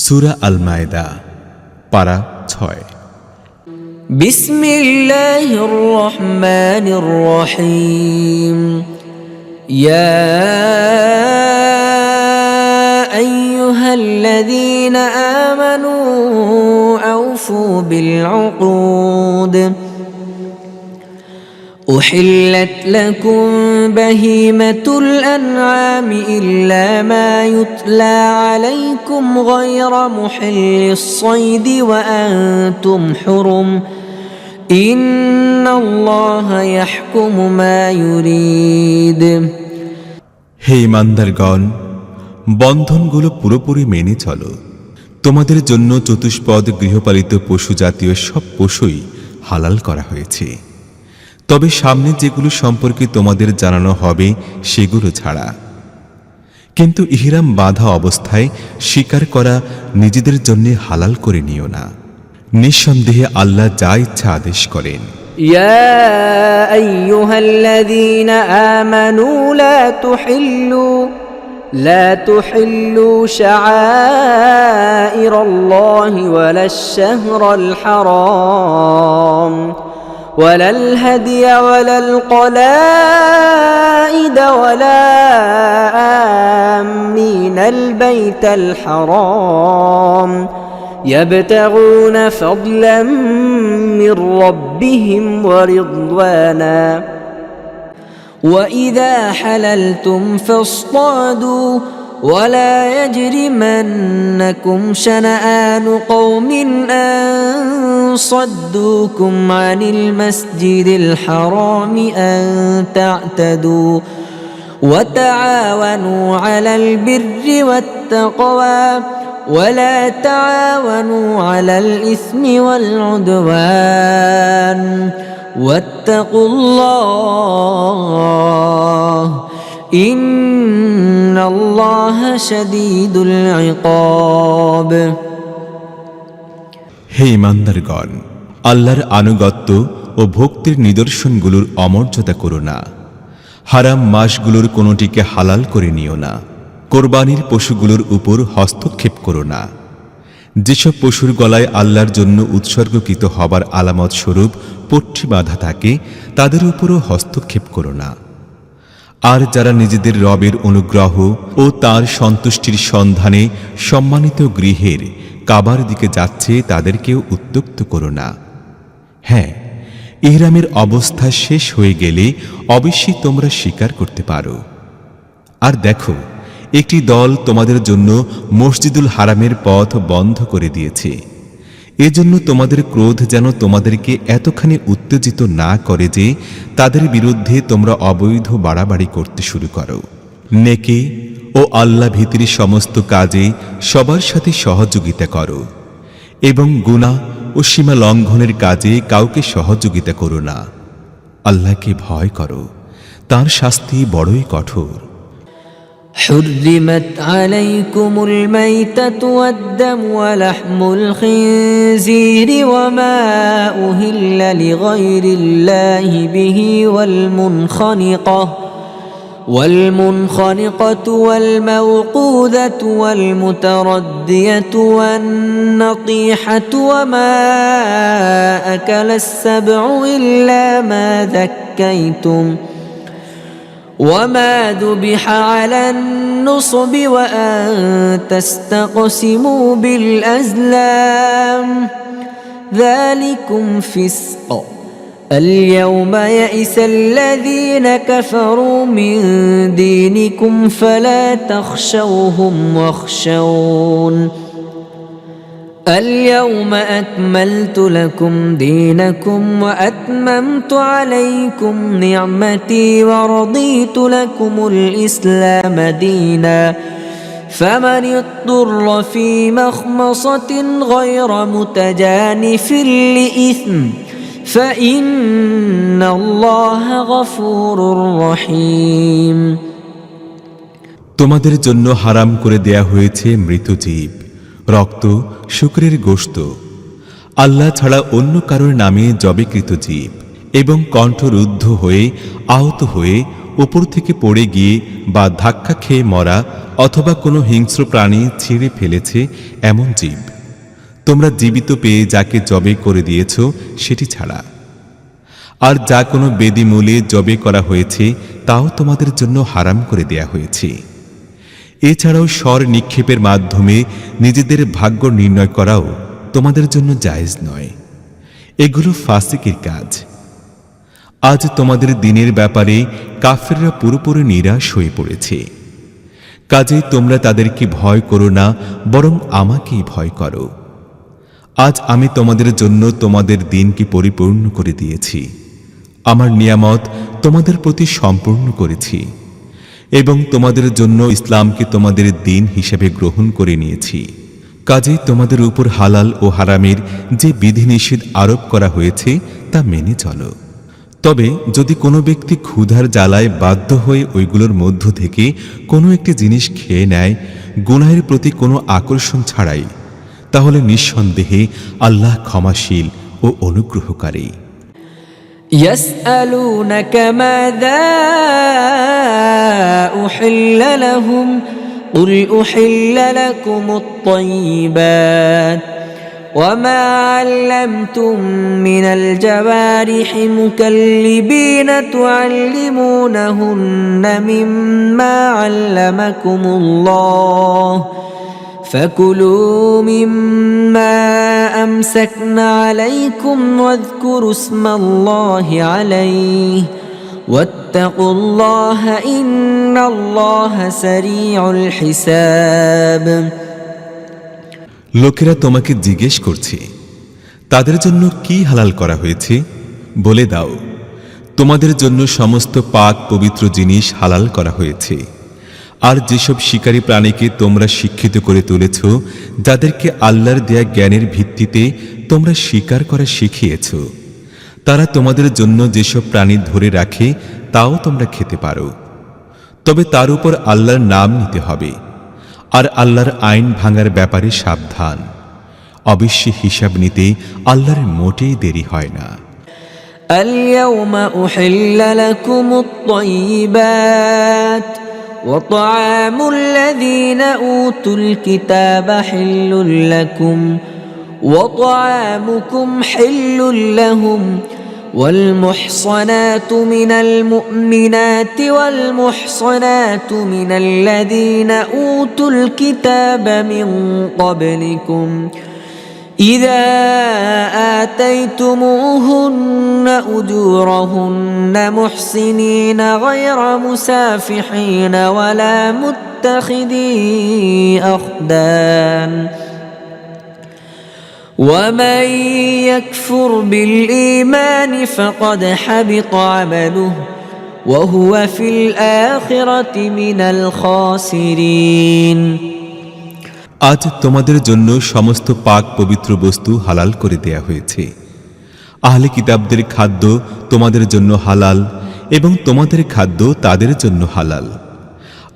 সূরা আল মায়েদা পারা 6। বিসমিল্লাহির রহমানির রহিম। ইয়া আইয়ুহাল্লাযীনা আমানু আওফু বিল উকুদ। أحلت لكم بهيمة الأنعام إلا ما يتلى عليكم غير محل الصيد وأنتم حرم إن الله يحكم ما يريد। হে ইমানদারগণ, বন্ধনগুলো পুরোপুরি মেনে চলো। তোমাদের জন্য চতুষ্পদ গৃহপালিত পশু জাতীয় সব পশুই হালাল করা হয়েছে, তবে সামনে যেগুলো সম্পর্কে তোমাদের জানানো হবে সেগুলো ছাড়া। কিন্তু ইহরাম বাঁধা অবস্থায় শিকার করা নিজেদের জন্য হালাল করে নিও না। নিঃসন্দেহে আল্লাহ যা ইচ্ছা আদেশ করেন। يا أيها الذين آمنوا لا تحلوا شعائر الله ولا الشهر الحرام ولا الهدي ولا القلائد ولا آمين البيت الحرام يبتغون فضلا من ربهم ورضوانا وإذا حللتم فاصطادوا ولا يجرمنكم شنآن قوم أن صدوكم عن المسجد الحرام أن تعتدوا وتعاونوا على البر والتقوى ولا تعاونوا على الإثم والعدوان واتقوا الله إن الله شديد العقاب। হে ইমানদারগণ, আল্লাহর আনুগত্য ও ভক্তির নিদর্শনগুলোর অমর্যাদা করো না। হারাম মাসগুলোর কোনোটিকে হালাল করে নিও না। কোরবানির পশুগুলোর উপর হস্তক্ষেপ করো না। যেসব পশুর গলায় আল্লাহর জন্য উৎসর্গকৃত হবার আলামত স্বরূপ পট্টি বাঁধা থাকে তাদের উপরও হস্তক্ষেপ করো না। আর যারা নিজেদের রবের অনুগ্রহ ও তার সন্তুষ্টির সন্ধানে সম্মানিত গৃহের কাবার দিকে যাচ্ছে তাদেরকেও উত্ত্যক্ত করো না। হ্যাঁ, ইহরামের অবস্থা শেষ হয়ে গেলে অবশ্যই তোমরা স্বীকার করতে পারো। আর দেখো, একটি দল তোমাদের জন্য মসজিদুল হারামের পথ বন্ধ করে দিয়েছে। এজন্য তোমাদের ক্রোধ যেন তোমাদেরকে এতখানি উত্তেজিত না করে যে তাদের বিরুদ্ধে তোমরা অবৈধ বাড়াবাড়ি করতে শুরু করো। নেকি ও আল্লাহ ভীতির সমস্ত কাজে সবার সাথে সহযোগিতা করো এবং গুনাহ ও সীমা লঙ্ঘনের কাজে কাউকে সহযোগিতা করো না। আল্লাহকে ভয় করো, তার শাস্তি বড়ই কঠোর। حرمت عليكم الميتة والدم ولحم الخنزير وما أهل لغير الله به والمنخنقة والموقوذة والمتردية والنطيحة وما أكل السبع إلا ما ذكيتم وما ذبح على النصب وأن تستقسموا بالأزلام ذلكم فسق اليوم يئس الذين كفروا من دينكم فلا تخشوهم واخشون اليوم أكملت لكم دينكم وأتممت عليكم نعمتي ورضيت لكم الإسلام دينا فمن اضطر في مخمصة غير متجانف لإثم فإن الله غفور رحيم। তোমাদের জন্য হারাম করে দেয়া হয়েছে মৃত জীব, রক্ত, শুকরের গোশত, আল্লাহ ছাড়া অন্য কারোর নামে জবেকৃত জীব এবং কণ্ঠরুদ্ধ হয়ে আহত হয়ে উপর থেকে পড়ে গিয়ে বা ধাক্কা খেয়ে মরা অথবা কোনো হিংস্র প্রাণী ছিঁড়ে ফেলেছে এমন জীব তোমরা জীবিত পেয়ে যাকে জবে করে দিয়েছ সেটি ছাড়া। আর যা কোনো বেদিমূলে জবে করা হয়েছে তাও তোমাদের জন্য হারাম করে দেয়া হয়েছে। এছাড়াও স্বর নিক্ষেপের মাধ্যমে নিজেদের ভাগ্য নির্ণয় করাও তোমাদের জন্য জায়েজ নয়। এগুলো ফাসিকের কাজ। আজ তোমাদের দিনের ব্যাপারে কাফেররা পুরোপুরি নিরাশ হয়ে পড়েছে। কাজেই তোমরা তাদেরকে ভয় করো না, বরং আমাকেই ভয় করো। আজ আমি তোমাদের জন্য তোমাদের দিনকে পরিপূর্ণ করে দিয়েছি, আমার নিয়ামত তোমাদের প্রতি সম্পূর্ণ করেছি এবং তোমাদের জন্য ইসলামকে তোমাদের দিন হিসেবে গ্রহণ করে নিয়েছি। কাজেই তোমাদের উপর হালাল ও হারামের যে বিধিনিষেধ আরোপ করা হয়েছে তা মেনে চলো। তবে যদি কোনো ব্যক্তি ক্ষুধার জ্বালায় বাধ্য হয়ে ওইগুলোর মধ্য থেকে কোনো একটি জিনিস খেয়ে নেয় গুনাহের প্রতি কোনো আকর্ষণ ছাড়াই, তাহলে নিঃসন্দেহে আল্লাহ ক্ষমাশীল ও অনুগ্রহকারী। يسألونك ماذا أحل لهم قل أحل لكم الطيبات وما علمتم من الجوارح مكلبين تعلمونهن مما علمكم الله فكلوا مما أمسكن عليكم واذكروا اسم الله عليه واتقوا الله إن الله سريع الحساب। লোকেরা তোমাকে জিজ্ঞেস করছে তাদের জন্য কি হালাল করা হয়েছে, বলে দাও তোমাদের জন্য সমস্ত পাক পবিত্র জিনিস হালাল করা হয়েছে। আর যেসব শিকারী প্রাণীকে তোমরা শিক্ষিত করে তুলেছ, যাদেরকে আল্লাহর দেয়া জ্ঞানের ভিত্তিতে তোমরা শিকার করা শিখিয়েছ, তারা তোমাদের জন্য যেসব প্রাণী ধরে রাখে তাও তোমরা খেতে পারো। তবে তার উপর আল্লাহর নাম নিতে হবে আর আল্লাহর আইন ভাঙার ব্যাপারে সাবধান। অবশ্যই হিসাব নিতে আল্লাহর মোটেই দেরি হয় না। اليوم أحل لكم الطيبات وطعام الذين أوتوا الكتاب حل لكم وطعامكم حل لهم والمحصنات من المؤمنات والمحصنات من الذين أوتوا الكتاب من قبلكم إذا آتيتموهن أجورهن محسنين غير مسافحين ولا متخذي أخدان ومن يكفر بالإيمان فقد حبط عمله وهو في الآخرة من الخاسرين। আজ তোমাদের জন্য সমস্ত পাক পবিত্র বস্তু হালাল করে দেয়া হয়েছে। আহলে কিতাবদের খাদ্য তোমাদের জন্য হালাল এবং তোমাদের খাদ্য তাদের জন্য হালাল।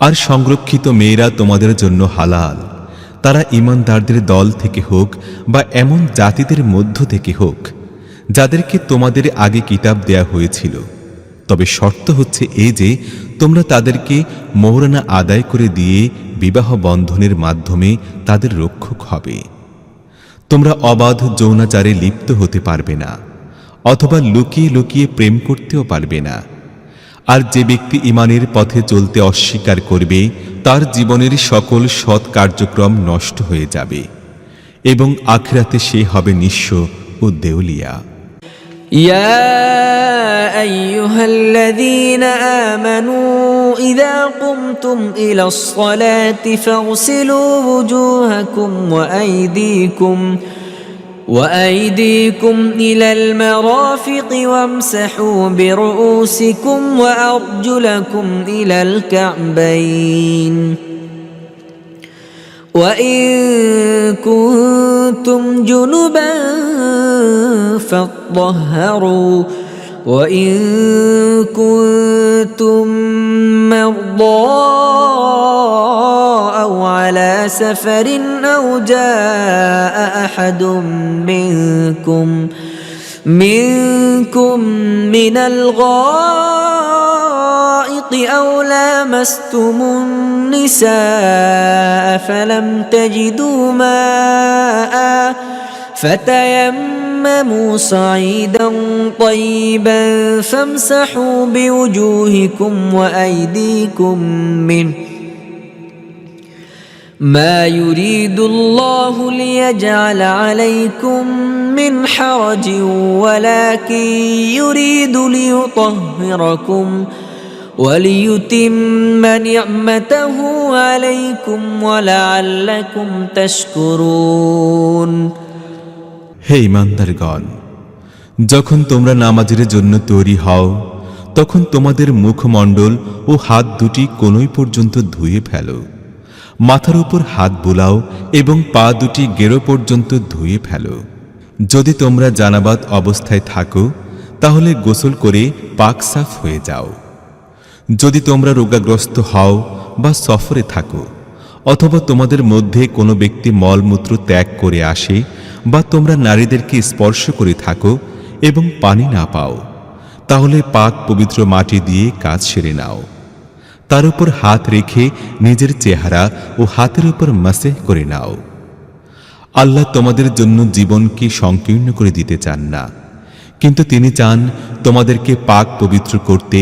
আর সংরক্ষিত মেয়েরা তোমাদের জন্য হালাল, তারা ঈমানদারদের দল থেকে হোক বা এমন জাতিদের মধ্য থেকে হোক যাদেরকে তোমাদের আগে কিতাব দেয়া হয়েছিল। তবে শর্ত হচ্ছে এই যে তোমরা তাদেরকে মোহরানা আদায় করে দিয়ে বিবাহ বন্ধনের মাধ্যমে তাদের রক্ষক হবে। তোমরা অবাধ যৌনাচারে লিপ্ত হতে পারবে না অথবা লুকিয়ে লুকিয়ে প্রেম করতেও পারবে না। আর যে ব্যক্তি ঈমানের পথে চলতে অস্বীকার করবে তার জীবনের সকল সৎ কার্যক্রম নষ্ট হয়ে যাবে এবং আখিরাতে সে হবে নিঃস্ব ও দেউলিয়া। يا أيها الذين آمنوا إذا قمتم إلى الصلاة فاغسلوا وجوهكم وأيديكم إلى المرافق وامسحوا برؤوسكم وأرجلكم إلى الكعبين وإن كنتم جنبا فاطهروا وإن كنتم مرضى أو على سفر أو جاء أحد منكم منكم من الغائط أو لامستم النساء فلم تجدوا ماء فتيمموا صعيدا طيبا فامسحوا بوجوهكم وأيديكم منه ما يريد الله ليجعل عليكم من حرج ولكن يريد ليطهركم وليتم نعمته عليكم ولعلكم تشكرون হে ঈমানদারগণ, যখন তোমরা নামাজের জন্য তৈরি হও তখন তোমাদের মুখমণ্ডল ও হাত দুটি কোনই পর্যন্ত ধুয়ে ফেলো, মাথার উপর হাত বুলাও এবং পা দুটি গেরো পর্যন্ত ধুয়ে ফেলো। যদি তোমরা জানাবাত অবস্থায় থাকো তাহলে গোসল করে পাক সাফ হয়ে যাও। যদি তোমরা রোগাগ্রস্ত হও বা সফরে থাকো অথবা তোমাদের মধ্যে কোনো ব্যক্তি মলমূত্র ত্যাগ করে আসে বা তোমরা নারীদেরকে স্পর্শ করে থাকো এবং পানি না পাও, তাহলে পাক পবিত্র মাটি দিয়ে কাজ সেরে নাও। তার উপর হাত রেখে নিজের চেহারা ও হাতের উপর মাসেহ করে নাও। আল্লাহ তোমাদের জন্য জীবনকে সংকীর্ণ করে দিতে চান না, কিন্তু তিনি চান তোমাদেরকে পাক পবিত্র করতে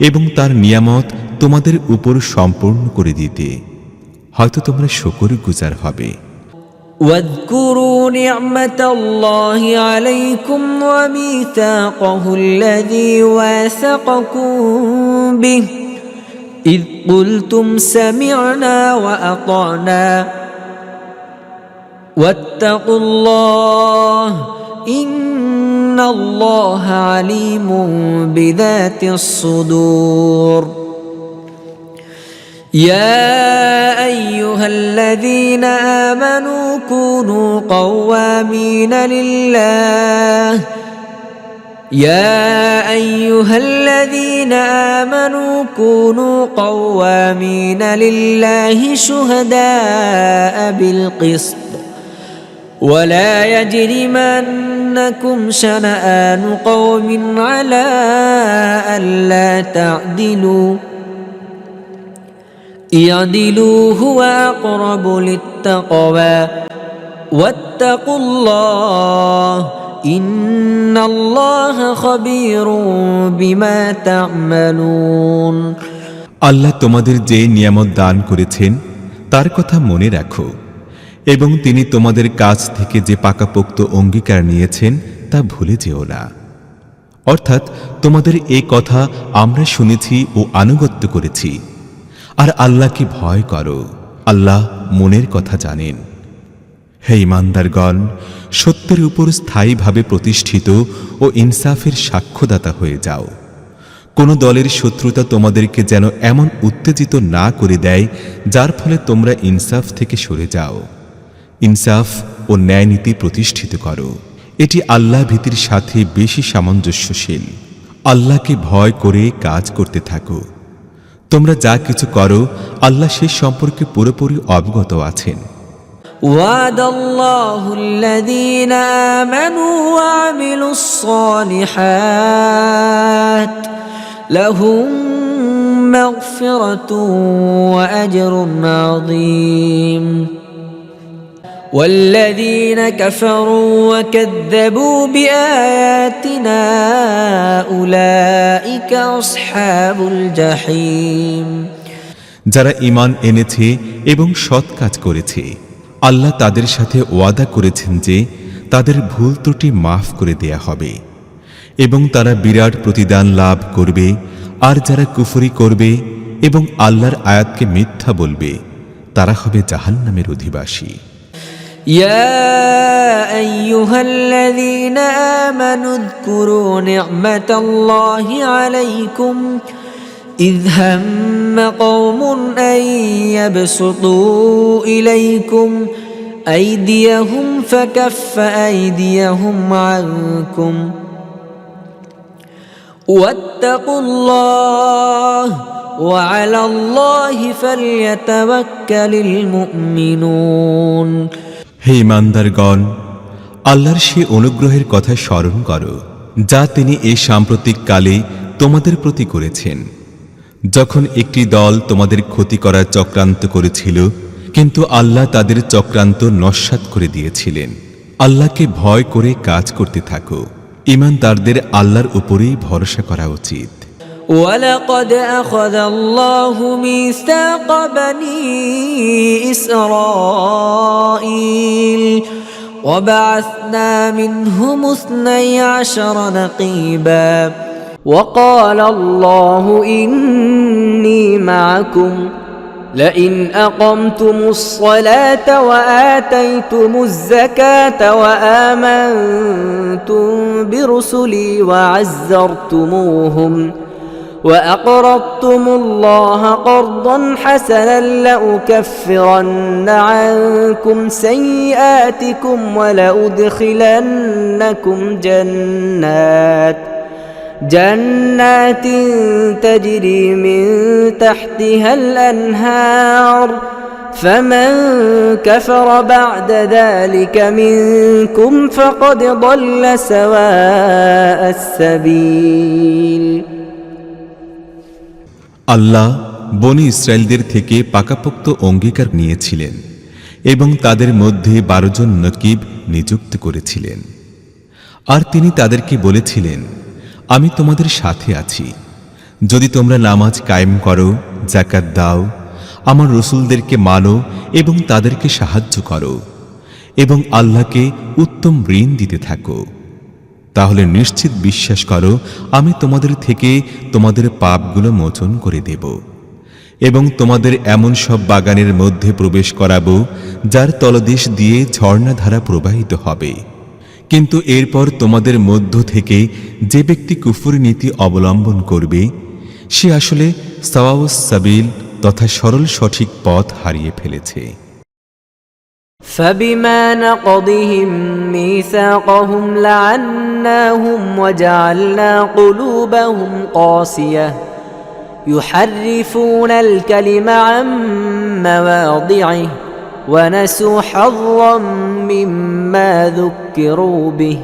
এবং তার নিয়ামত তোমাদের উপর সম্পূর্ণ করে দিতে। হয়তো তোমরা শুকরগুজার হবে। واذكروا نعمة الله عليكم وميثاقه الذي واثقكم به إذ قلتم سمعنا وأطعنا واتقوا الله إن الله عليم بذات الصدور يا أيها الذين آمنوا كونوا قوامين لله يا أيها الذين آمنوا كونوا قوامين لله شهداء بالقسط ولا يجرمنكم شنآن قوم على ألا تعدلوا اعدلوا هو أقرب للتقوى واتقوا الله إن الله خبير بما تعملون আল্লাহ তোমাদের যে নিয়ামত দান করেছেন তার কথা মনে রাখো এবং তিনি তোমাদের কাছ থেকে যে পাকাপোক্ত অঙ্গীকার নিয়েছেন তা ভুলে যেও না। অর্থাৎ তোমাদের এই কথা আমরা শুনেছি ও আনুগত্য করেছি, আর আল্লাহকে ভয় করো, আল্লাহ মনের কথা জানেন। হে ঈমানদারগণ, সত্যের উপর স্থায়ীভাবে প্রতিষ্ঠিত ও ইনসাফের সাক্ষ্যদাতা হয়ে যাও। কোন দলের শত্রুতা তোমাদেরকে যেন এমন উত্তেজিত না করে দেয় যার ফলে তোমরা ইনসাফ থেকে সরে যাও। ইনসাফ ও ন্যায় নীতি প্রতিষ্ঠিত করো, এটি আল্লাহ ভীতির সাথে বেশি সামঞ্জস্যশীল। আল্লাহকে ভয় করে কাজ করতে থাকো। তোমরা যা কিছু করো আল্লাহ সে সম্পর্কে পুরোপুরি অবগত আছেন। وعد الله الذين آمنوا وعملوا الصالحات لهم مغفرة وأجر عظيم والذين كفروا وكذبوا بآياتنا أولئك أصحاب الجحيم যারা ঈমান এনেছে এবং সৎ কাজ করেছে আল্লাহ তাদের সাথে ওয়াদা করেছেন যে তাদের ভুল ত্রুটি মাফ করে দেয়া হবে এবং তারা বিরাট প্রতিদান লাভ করবে। আর যারা কুফরি করবে এবং আল্লাহর আয়াতকে মিথ্যা বলবে তারা হবে জাহান্নামের অধিবাসী। يا أيها الذين آمنوا اذكروا نعمة الله عليكم إذ هم قوم أن يبسطوا إليكم أيديهم فكف أيديهم عنكم واتقوا الله وعلى الله فليتوكل المؤمنون হে ঈমানদারগণ, আল্লাহর সে অনুগ্রহের কথা স্মরণ করো যা তিনি এই সাম্প্রতিক কালে তোমাদের প্রতি করেছেন, যখন একটি দল তোমাদের ক্ষতি করার চক্রান্ত করেছিল, কিন্তু আল্লাহ তাদের চক্রান্ত নস্যাৎ করে দিয়েছিলেন। আল্লাহকে ভয় করে কাজ করতে থাকো। ঈমানদারদের আল্লাহর উপরেই ভরসা করা উচিত। ولقد أخذ الله ميثاق بني إسرائيل وبعثنا منهم 12 نقيبا وقال الله إني معكم لئن أقمتم الصلاة وآتيتم الزكاة وآمنتم برسلي وعزرتموهم وأقرضتم الله قرضا حسنا لأكفرن عنكم سيئاتكم ولأدخلنكم جنات تجري من تحتها الأنهار فمن كفر بعد ذلك منكم فقد ضل سواء السبيل আল্লাহ বনী ইসরায়েলদের থেকে পাকাপোক্ত অঙ্গীকার নিয়েছিলেন এবং তাদের মধ্যে 12 জন নকিব নিযুক্ত করেছিলেন। আর তিনি তাদেরকে বলেছিলেন, আমি তোমাদের সাথে আছি যদি তোমরা নামাজ কায়েম করো, যাকাত দাও, আমার রসুলদেরকে মানো এবং তাদেরকে সাহায্য করো এবং আল্লাহকে উত্তম ঋণ দিতে থাকো, তাহলে নিশ্চিত বিশ্বাস করো আমি তোমাদের থেকে তোমাদের পাপগুলো মোচন করে দেব এবং তোমাদের এমন সব বাগানের মধ্যে প্রবেশ করাবো যার তলদেশ দিয়ে ঝর্ণাধারা প্রবাহিত হবে। কিন্তু এরপর তোমাদের মধ্য থেকে যে ব্যক্তি কুফরি নীতি অবলম্বন করবে সে আসলে সাওয়াউস সাবিল তথা সরল সঠিক পথ হারিয়ে ফেলেছে। فبما نقضهم ميثاقهم لعناهم وجعلنا قلوبهم قاسية يحرفون الكلم عن مواضعه ونسوا حظا مما ذكروا به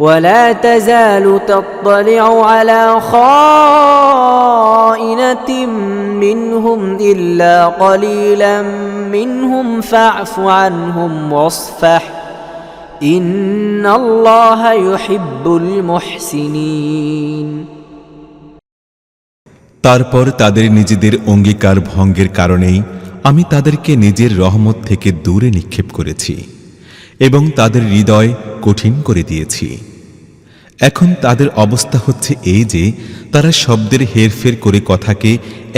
ولا تزال تطلع على خائنة منهم إلا قليلا منهم فاعف عنهم واصفح إن الله يحب المحسنين তারপর তাদের নিজেদের অঙ্গীকার ভঙ্গের কারণেই আমি তাদেরকে নিজের রহমত থেকে দূরে নিক্ষেপ করেছি এবং তাদের হৃদয় কঠিন করে দিয়েছি। এখন তাদের অবস্থা হচ্ছে এই যে তারা শব্দের হেরফের করে কথাকে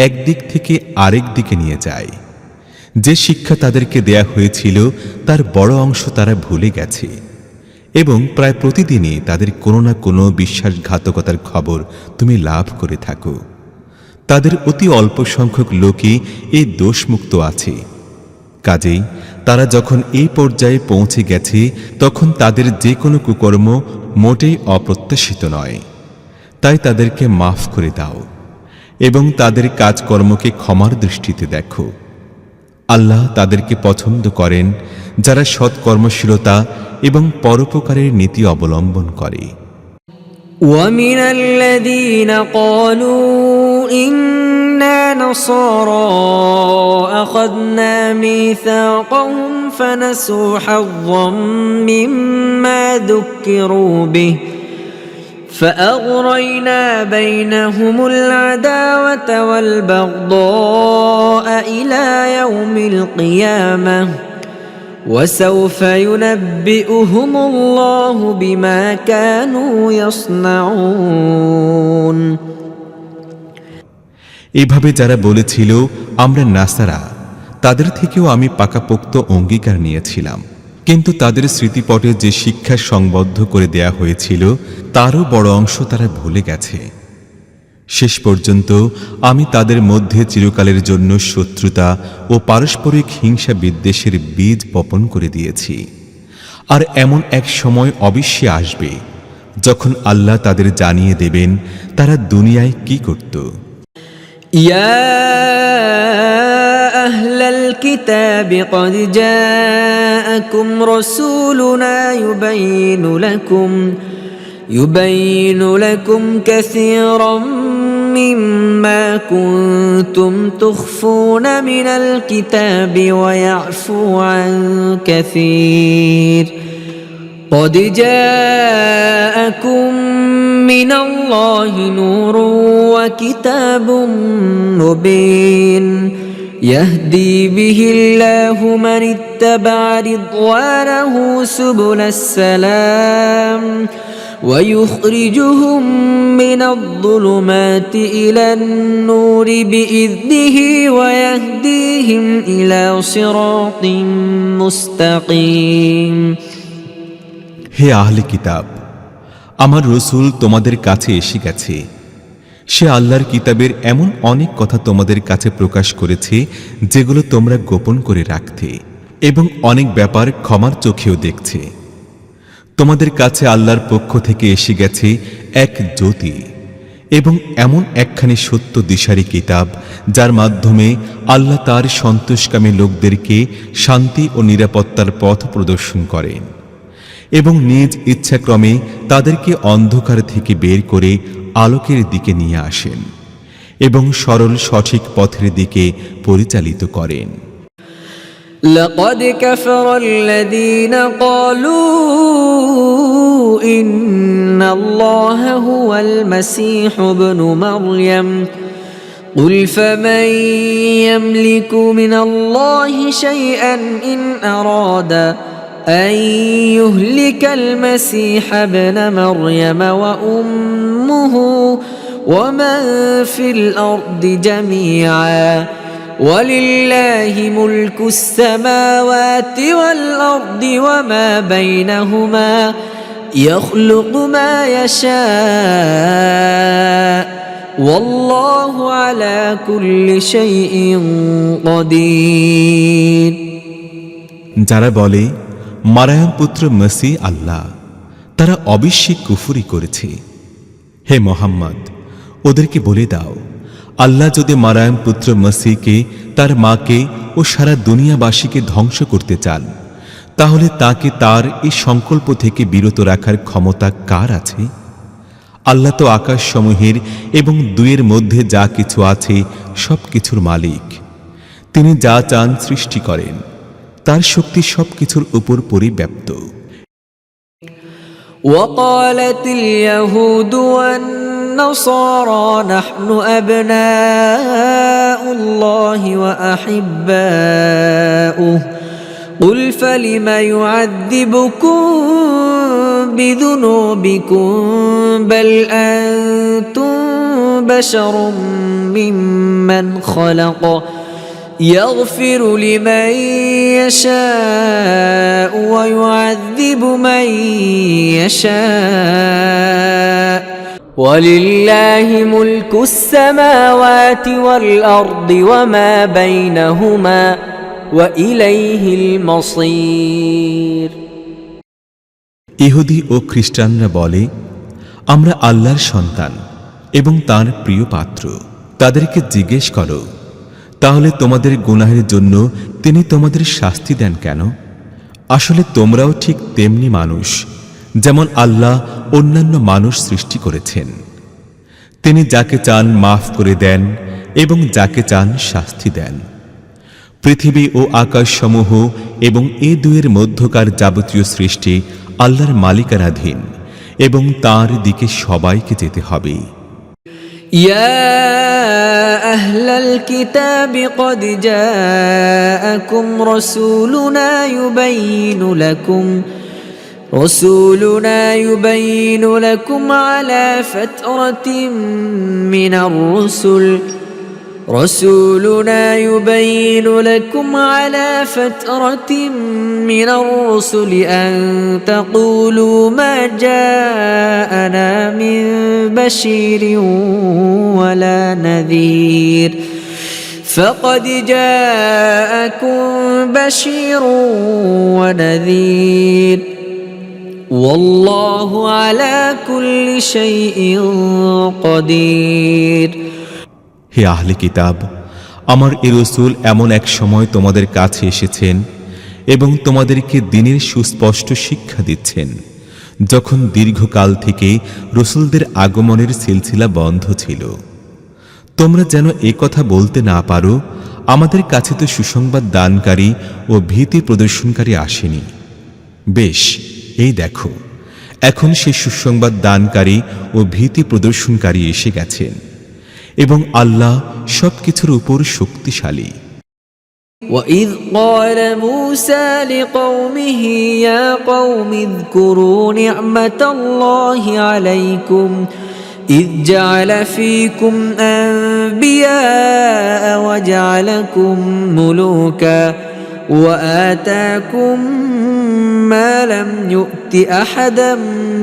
একদিক থেকে আরেক দিকে নিয়ে যায়। যে শিক্ষা তাদেরকে দেয়া হয়েছিল তার বড় অংশ তারা ভুলে গেছে এবং প্রায় প্রতিদিনই তাদের কোনো না কোনো বিশ্বাসঘাতকতার খবর তুমি লাভ করে থাকো। তাদের অতি অল্প সংখ্যক লোকই এই দোষমুক্ত আছে। কাজেই তারা যখন এই পর্যায়ে পৌঁছে গেছে তখন তাদের যে কোনো কুকর্ম মোটেই অপ্রত্যাশিত নয়, তাই তাদেরকে মাফ করে দাও এবং তাদের কাজকর্মকে ক্ষমার দৃষ্টিতে দেখো। আল্লাহ তাদেরকে পছন্দ করেন যারা সৎকর্মশীলতা এবং পরোপকারের নীতি অবলম্বন করে। ومن الذين قالوا إنا نصارى أخذنا ميثاقهم فنسوا حظا مما ذكروا به فأغرينا بينهم العداوة والبغضاء إلى يوم القيامة وسوف ينبئهم الله بما كانوا يصنعون এভাবে যারা বলেছিল আমরা নাসারা, তাদের থেকেও আমি পাকাপোক্ত অঙ্গীকার নিয়েছিলাম, কিন্তু তাদের স্মৃতিপটে যে শিক্ষা সংবদ্ধ করে দেয়া হয়েছিল তারও বড় অংশ তারা ভুলে গেছে। শেষ পর্যন্ত আমি তাদের মধ্যে চিরকালের জন্য শত্রুতা ও পারস্পরিক হিংসা বিদ্বেষের বীজ বপন করে দিয়েছি। আর এমন এক সময় অবশ্যই আসবে যখন আল্লাহ তাদের জানিয়ে দেবেন তারা দুনিয়ায় কি করত। يا أهل الكتاب قد جاءكم رسولنا يبين لكم كثيرا مما كنتم تخفون من الكتاب ويعفو عن كثير قد جاءكم من الله نور وكتاب مبين يهدي به الله من اتبع رضوانه سبل السلام ويخرجهم من الظلمات إلى النور بإذنه ويهديهم إلى صراط مستقيم হে আহলে কিতাব, আমার রসূল তোমাদের কাছে এসে গেছে। সে আল্লাহর কিতাবের এমন অনেক কথা তোমাদের কাছে প্রকাশ করেছে যেগুলো তোমরা গোপন করে রাখতে, এবং অনেক ব্যাপার ক্ষমার চোখেও দেখছে। তোমাদের কাছে আল্লাহর পক্ষ থেকে এসে গেছে এক জ্যোতি এবং এমন একখানি সত্য দিশারি কিতাব, যার মাধ্যমে আল্লাহ তার সন্তোষকামী লোকদেরকে শান্তি ও নিরাপত্তার পথ প্রদর্শন করেন এবং নিজ ইচ্ছাক্রমে তাদেরকে অন্ধকার থেকে বের করে আলোকের দিকে নিয়ে আসেন এবং সরল সঠিক পথের দিকে পরিচালিত করেন। لقد كفر الذين قالوا إن الله هو المسيح ابن مريم قل فمن يملك من الله شيئا إن أراد أن يهلك المسيح ابن مريم وأمه ومن في الأرض جميعا ولله ملك السماوات والأرض وما بينهما يخلق ما يشاء والله على كل شيء قدير যারা বলে মারয়াম পুত্র মসিহ আল্লাহ, তারা অবশ্যই কুফরি করেছে। হে মোহাম্মদ, ওদেরকে বলে দাও, আল্লাহ যদি মারয়াম পুত্র মসিহকে, তার মাকে ও সারা দুনিয়াবাসীকে ধ্বংস করতে চান, তাহলে তাকে তার এই সংকল্প থেকে বিরত রাখার ক্ষমতা কার আছে? আল্লাহ তো আকাশসমূহের এবং দুয়ের মধ্যে যা কিছু আছে সব কিছুর মালিক। তিনি যা চান সৃষ্টি করেন, তার শক্তি সবকিছুর উপর পরিব্যাপ্ত। وقالت اليهود والنصارى نحن أبناء الله وأحباؤه قل فلم يعذبكم بذنوبكم بل أنتم بشر ممن خلق يغفر لمن يشاء ويعذب من يشاء ولله ملك السماوات والأرض وما بينهما وإليه المصير ইহুদি ও খ্রিস্টানরা বলে, আমরা আল্লাহর সন্তান এবং তার প্রিয় পাত্র। তাদেরকে জিজ্ঞেস করো, তাহলে তোমাদের গুনাহের জন্য তিনি তোমাদের শাস্তি দেন কেন? আসলে তোমরাও ঠিক তেমনি মানুষ, যেমন আল্লাহ অন্যান্য মানুষ সৃষ্টি করেছেন। তিনি যাকে চান মাফ করে দেন এবং যাকে চান শাস্তি দেন। পৃথিবী ও আকাশসমূহ এবং এ দুয়ের মধ্যকার যাবতীয় সৃষ্টি আল্লাহর মালিকানাধীন এবং তার দিকে সবাইকে যেতে হবে। يا أهل الكتاب قد جاءكم رسولنا يبين لكم على فترة من الرسل أن تقولوا ما جاءنا من بشير ولا نذير فقد جاءكم بشير ونذير والله على كل شيء قدير হে আহলে কিতাব, আমার এ রাসূল এমন এক সময় তোমাদের কাছে এসেছেন এবং তোমাদেরকে দ্বীনের সুস্পষ্ট শিক্ষা দিচ্ছেন, যখন দীর্ঘকাল থেকে রাসূলদের আগমনের সিলসিলা বন্ধ ছিল। তোমরা যেন এ কথা বলতে না পারো, আমাদের কাছে তো সুসংবাদ দানকারী ও ভীতি প্রদর্শনকারী আসেনি। বেশ, এই দেখো, এখন সেই সুসংবাদ দানকারী ও ভীতি প্রদর্শনকারী এসে গেছেন এবং আল্লাহ সবকিছুর উপর শক্তিশালী। وَإِذْ قَالَ مُوسَى لِقَوْمِهِ يَا قَوْمِ اذْكُرُوا نِعْمَةَ اللَّهِ عَلَيْكُمْ إِذْ جَعَلَ فِيكُمْ أَنْبِيَاءَ وَجَعَلَكُمْ مُلُوكًا وَآتَاكُمْ مَا لَمْ يُؤْتِ أَحَدًا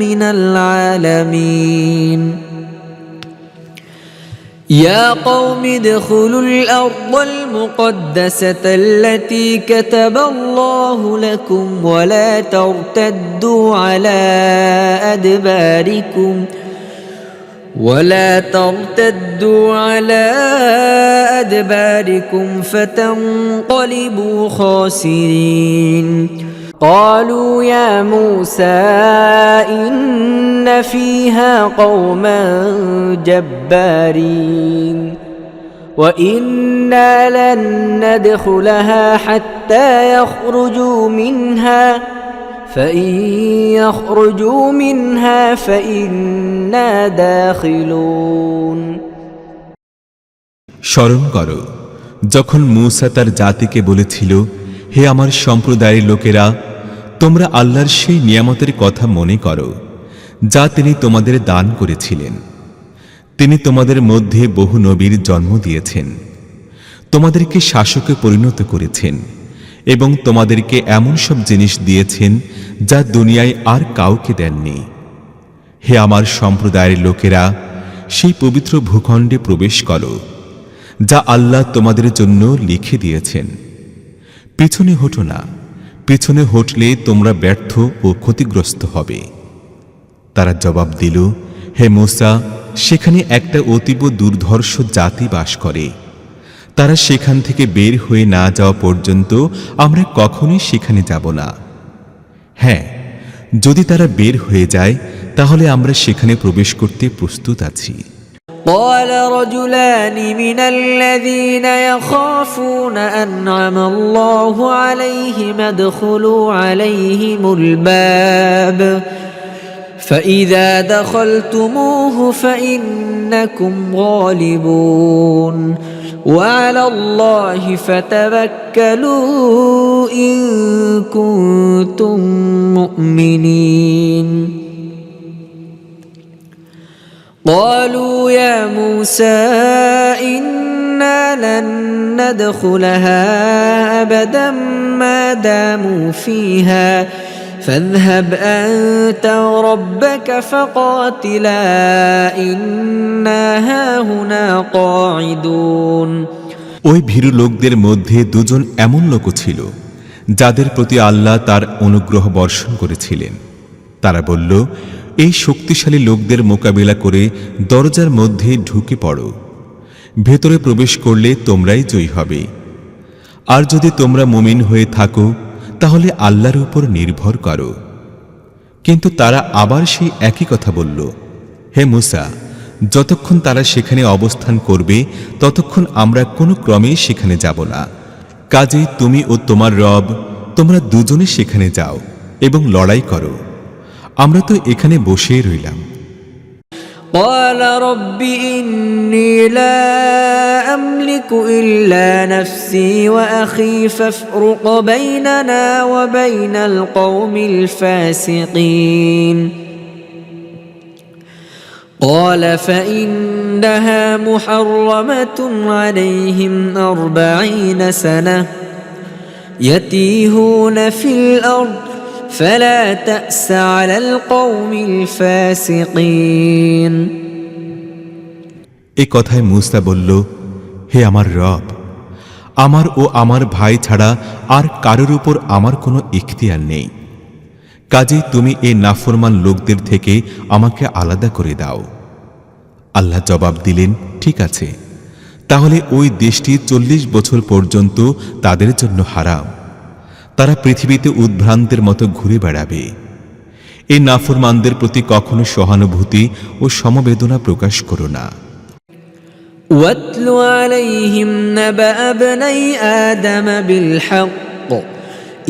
مِنَ الْعَالَمِينَ يَا قَوْمِ ادْخُلُوا الْأَرْضَ الْمُقَدَّسَةَ الَّتِي كَتَبَ اللَّهُ لَكُمْ وَلَا ترتدوا على أدباركم فتنقلبوا خاسرين قالوا يا موسى إن فيها قوما جبارين وإنا لن ندخلها حتى يخرجوا منها فإن يخرجوا منها فإنا داخلون স্মরণ করো, যখন মূসা তার জাতিকে বলেছিল, হে আমার সম্প্রদায়ের লোকেরা, তোমরা আল্লাহর সেই নিয়ামতের কথা মনে করো যা তিনি তোমাদের দান করেছিলেন। তিনি তোমাদের মধ্যে বহু নবীর জন্ম দিয়েছেন, তোমাদেরকে শাসকে পরিণত করেছেন এবং তোমাদেরকে এমন সব জিনিস দিয়েছেন যা দুনিয়ায় আর কাউকে দেননি। হে আমার সম্প্রদায়ের লোকেরা, সেই পবিত্র ভূখণ্ডে প্রবেশ করো যা আল্লাহ তোমাদের জন্য লিখে দিয়েছেন। পিছনে হটো না, পিছনে হটলে তোমরা ব্যর্থ ও ক্ষতিগ্রস্ত হবে। তারা জবাব দিল, হে মূসা, সেখানে একটা অতীব দুর্ধর্ষ জাতি বাস করে, তারা সেখান থেকে বের হয়ে না যাওয়া পর্যন্ত আমরা কখনোই সেখানে যাব না। হ্যাঁ, যদি তারা বের হয়ে যায় তাহলে আমরা সেখানে প্রবেশ করতে প্রস্তুত আছি। قال رجلان من الذين يخافون أنعم الله عليهم ادخلوا عليهم الباب فإذا دخلتموه فإنكم غالبون وعلى الله فتوكلوا إن كنتم مؤمنين قالوا يا موسى إنا لن ندخلها أبدا ما داموا فيها فاذهب أنت وربك فقاتلا إنا هاهنا قاعدون ওই ভীরু লোকদের মধ্যে দুজন এমন লোকও ছিল যাদের প্রতি আল্লাহ তার অনুগ্রহ বর্ষণ করেছিলেন। তারা বলল, এই শক্তিশালী লোকদের মোকাবিলা করে দরজার মধ্যে ঢুকে পড়ো, ভেতরে প্রবেশ করলে তোমরাই জয়ী হবে। আর যদি তোমরা মুমিন হয়ে থাকো তাহলে আল্লাহর উপর নির্ভর করো। কিন্তু তারা আবার সেই একই কথা বলল, হে মূসা, যতক্ষণ তারা সেখানে অবস্থান করবে ততক্ষণ আমরা কোনো ক্রমে সেখানে যাব না। কাজেই তুমি ও তোমার রব, তোমরা দুজনে সেখানে যাও এবং লড়াই করো, আমরা তো এখানে বসেই রইলাম। قال رب إني لا أملك إلا نفسي وأخي فافرق بيننا وبين القوم الفاسقين قال فإنها محرمة عليهم 40 سنة يتيهون في الأرض فلا تأس على القوم الفاسقين এই কথায় মূসা বলল, হে আমার রব, আমার ও আমার ভাই ছাড়া আর কারোর উপর আমার কোনো ইখতিয়ার নেই, কাজেই তুমি এই নাফরমান লোকদের থেকে আমাকে আলাদা করে দাও। আল্লাহ জবাব দিলেন, ঠিক আছে, তাহলে ওই দেশটি 40 বছর পর্যন্ত তাদের জন্য হারাম। তারা পৃথিবীতে উদ্ভ্রান্তের মতো ঘুরে বেড়াবে। এই নাফরমানদের প্রতি কখনো সহানুভূতি ও সমবেদনা প্রকাশ করো না। واتل عليهم نبأ ابني آدم بالحق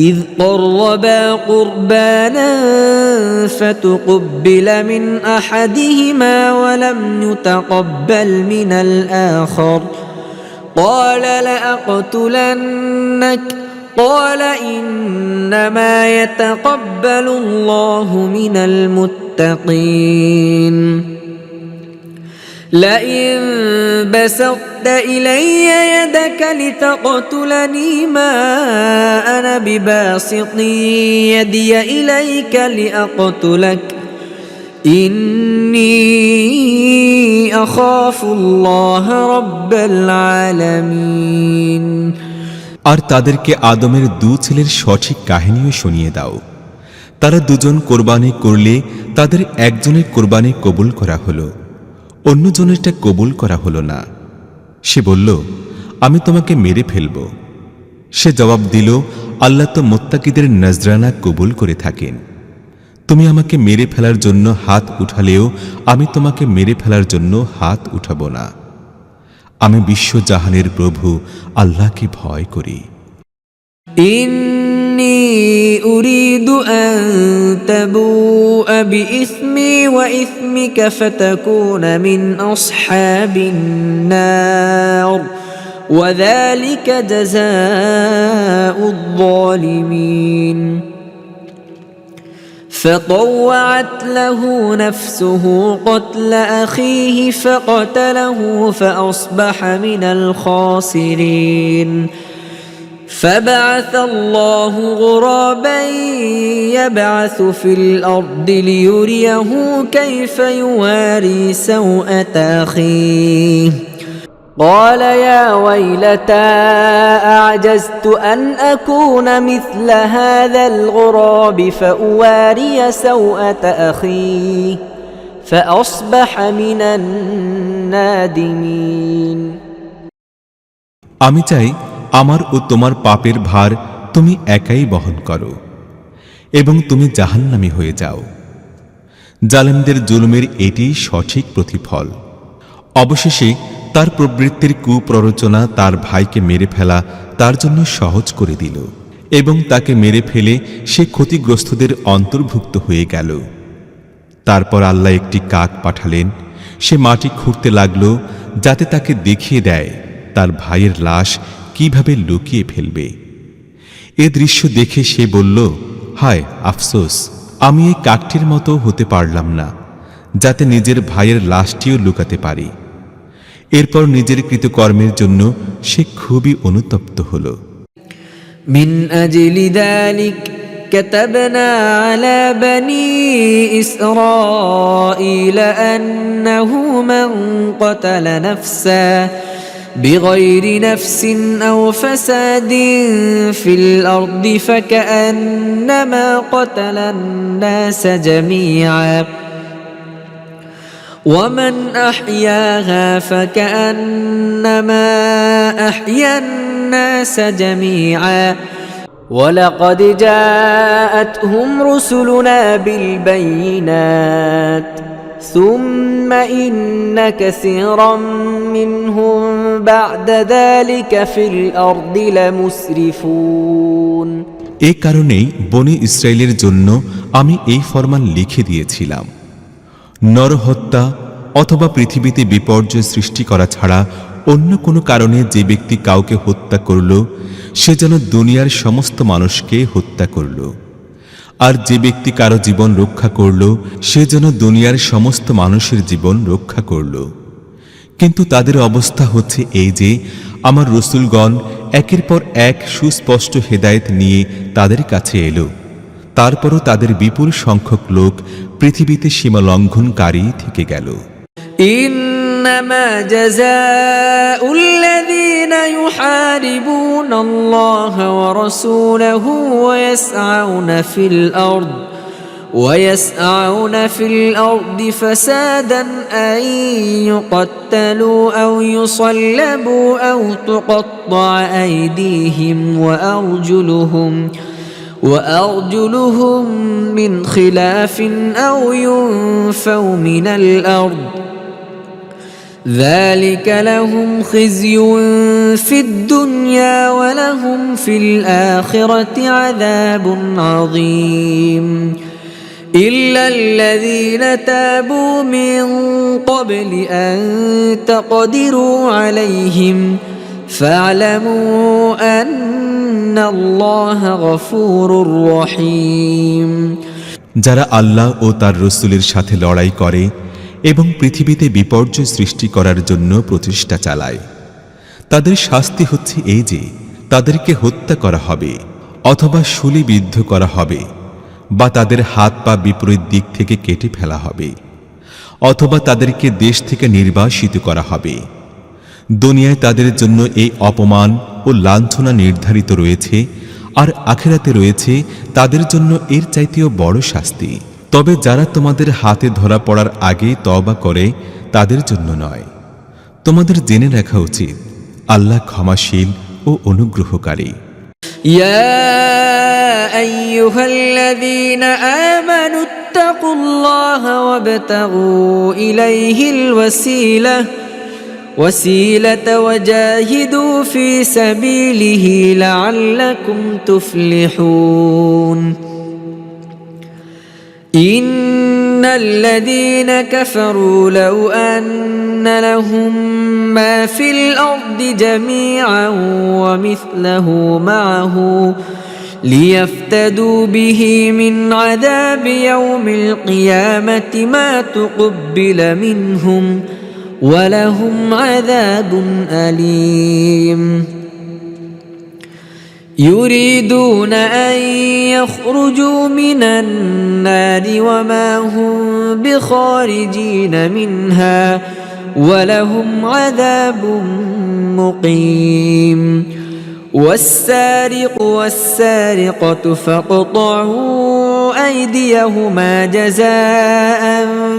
إذ قربا قربانا فتقبل من أحدهما ولم يتقبل من الآخر قال لأقتلنك قال إنما يتقبل الله من المتقين لئن بسطت إلي يدك لتقتلني ما أنا بباسط يدي إليك لأقتلك إني أخاف الله رب العالمين আর তাদেরকে আদমের 2 ছেলের সঠিক কাহিনীও শুনিয়ে দাও। তারা দুজন কোরবানি করলে তাদের একজনের কোরবানি কবুল করা হলো, অন্যজনেরটা কবুল করা হলো না। সে বলল, আমি তোমাকে মেরে ফেলব। সে জবাব দিল, আল্লাহ তো মুত্তাকিদের নজরানা কবুল করে থাকেন। তুমি আমাকে মেরে ফেলার জন্য হাত উঠালেও আমি তোমাকে মেরে ফেলার জন্য হাত উঠাব না। আমি বিশ্বজাহানের প্রভু আল্লাহকে ভয় করি। إني أريد أن تبوء بإثمي وإثمك فتكون من أصحاب النار وذلك جزاء الظالمين فطوعت له نفسه قتل أخيه فقتله فأصبح من الخاسرين فبعث الله غرابا يبعث في الأرض ليريه كيف يواري سوءة أخيه قال يا ويلتى أعجزت أن أكون مثل هذا الغراب فأواري سوءة أخي فأصبح من النادمين আমি চাই আমার ও তোমার পাপের ভার তুমি একাই বহন করো এবং তুমি জাহান্নামী হয়ে যাও। জালেমদের জুলুমের এটিই সঠিক প্রতিফল। অবশেষে তার প্রবৃত্তির কুপ্ররোচনা তার ভাইকে মেরে ফেলা তার জন্য সহজ করে দিল এবং তাকে মেরে ফেলে সে ক্ষতিগ্রস্তদের অন্তর্ভুক্ত হয়ে গেল। তারপর আল্লাহ একটি কাক পাঠালেন। সে মাটি খুঁড়তে লাগল যাতে তাকে দেখিয়ে দেয় তার ভাইয়ের লাশ কিভাবে লুকিয়ে ফেলবে। এ দৃশ্য দেখে সে বলল, হায় আফসোস, আমি এই কাকটির মতো হতে পারলাম না যাতে নিজের ভাইয়ের লাশটিও লুকাতে পারি। এরপর নিজের কৃতকর্মের জন্য সে খুবই অনুতপ্ত হল। من أجل ذلك كتبنا على بني إسرائيل أنه من قتل نفسا بغير نفس أو فساد في الأرض فكأنما قتل الناس جميعا ومن أحياها فكأنما أحيا الناس جميعا ولقد جاءتهم رسلنا بالبينات ثم إن كثيرا منهم بعد ذلك في الأرض لمسرفون এ কারণেই বনি ইসরায়েলের জন্য আমি এই ফরমান লিখে দিয়েছিলাম, নরহত্যা অথবা পৃথিবীতে বিপর্যয় সৃষ্টি করা ছাড়া অন্য কোনো কারণে যে ব্যক্তি কাউকে হত্যা করল সে যেন দুনিয়ার সমস্ত মানুষকে হত্যা করল, আর যে ব্যক্তি কারো জীবন রক্ষা করল সে যেন দুনিয়ার সমস্ত মানুষের জীবন রক্ষা করল। কিন্তু তাদের অবস্থা হচ্ছে এই যে আমার রসুলগণ একের পর এক সুস্পষ্ট হেদায়েত নিয়ে তাদের কাছে এলো, তারপরও তাদের বিপুল সংখ্যক লোক পৃথিবীতে সীমা লঙ্ঘনকারী থেকে গেল। إنما جزاء الذين يحاربون الله ورسوله ويسعون في الأرض ويسعون في الأرض فسادا أن يقتلوا أو يصلبوا أو تقطع أيديهم وأرجلهم من خلاف أو ينفوا من الأرض ذلك لهم خزي في الدنيا ولهم في الآخرة عذاب عظيم إلا الذين تابوا من قبل أن تقدروا عليهم فاعلموا أن الله غفور رحيم যারা আল্লাহ ও তার রাসূলের সাথে লড়াই করে এবং পৃথিবীতে বিপর্যয় সৃষ্টি করার জন্য প্রচেষ্টা চালায়, তাদের শাস্তি হচ্ছে এই যে তাদেরকে হত্যা করা হবে অথবা শূলিবিদ্ধ করা হবে, বা তাদের হাত পা বিপরীত দিক থেকে কেটে ফেলা হবে, অথবা তাদেরকে দেশ থেকে নির্বাসিত করা হবে। দুনিয়ায় তাদের জন্য এই অপমান ও লাঞ্ছনা নির্ধারিত রয়েছে, আর আখিরাতে রয়েছে তাদের জন্য এর চাইতেও বড় শাস্তি। তবে যারা তোমাদের হাতে ধরা পড়ার আগে তওবা করে তাদের জন্য নয়। তোমাদের জেনে রাখা উচিত আল্লাহ ক্ষমাশীল ও অনুগ্রহকারী। يا أيها الذين آمنوا اتقوا الله وابتغوا إليه الوسيلة وجاهدوا في سبيله لعلكم تفلحون إن الذين كفروا لو أن لهم ما في الأرض جميعا ومثله معه ليفتدوا به من عذاب يوم القيامة ما تقبل منهم ولهم عذاب أليم يريدون أن يخرجوا من النار وما هم بخارجين منها ولهم عذاب مقيم والسارق والسارقة فاقطعوا أيديهما جزاء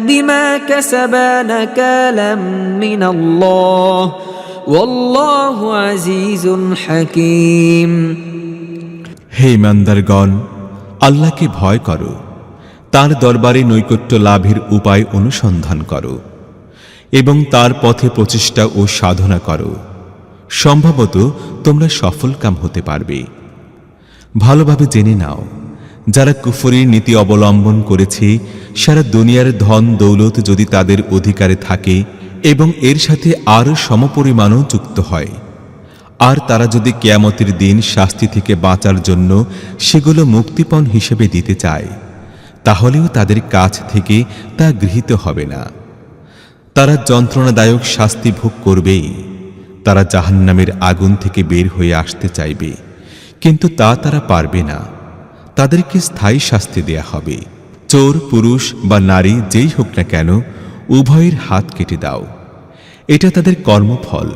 بما كسبا نكالا من الله والله عزيز حكيم হে ইমানদারগণ, আল্লাহকে ভয় করো, তার দরবারে নৈকট্য লাভের উপায় অনুসন্ধান করো এবং তার পথে প্রচেষ্টা ও সাধনা করো। সম্ভবত তোমরা সফলকাম হতে পারবে। ভালোভাবে জেনে নাও, যারা কুফরের নীতি অবলম্বন করেছে, সারা দুনিয়ার ধন দৌলত যদি তাদের অধিকারে থাকে এবং এর সাথে আরও সমপরিমাণও যুক্ত হয়, আর তারা যদি কিয়ামতের দিন শাস্তি থেকে বাঁচার জন্য সেগুলো মুক্তিপণ হিসেবে দিতে চায়, তাহলেও তাদের কাছ থেকে তা গৃহীত হবে না। তারা যন্ত্রণাদায়ক শাস্তি ভোগ করবেই। তারা জাহান্নামের আগুন থেকে বের হয়ে আসতে চাইবে, কিন্তু তা তারা পারবে না। তাদেরকে স্থায়ী শাস্তি দেয়া হবে। চোর পুরুষ বা নারী যেই হোক না কেন, উভয়ের হাত কেটে দাও। এটা তাদের কর্মফল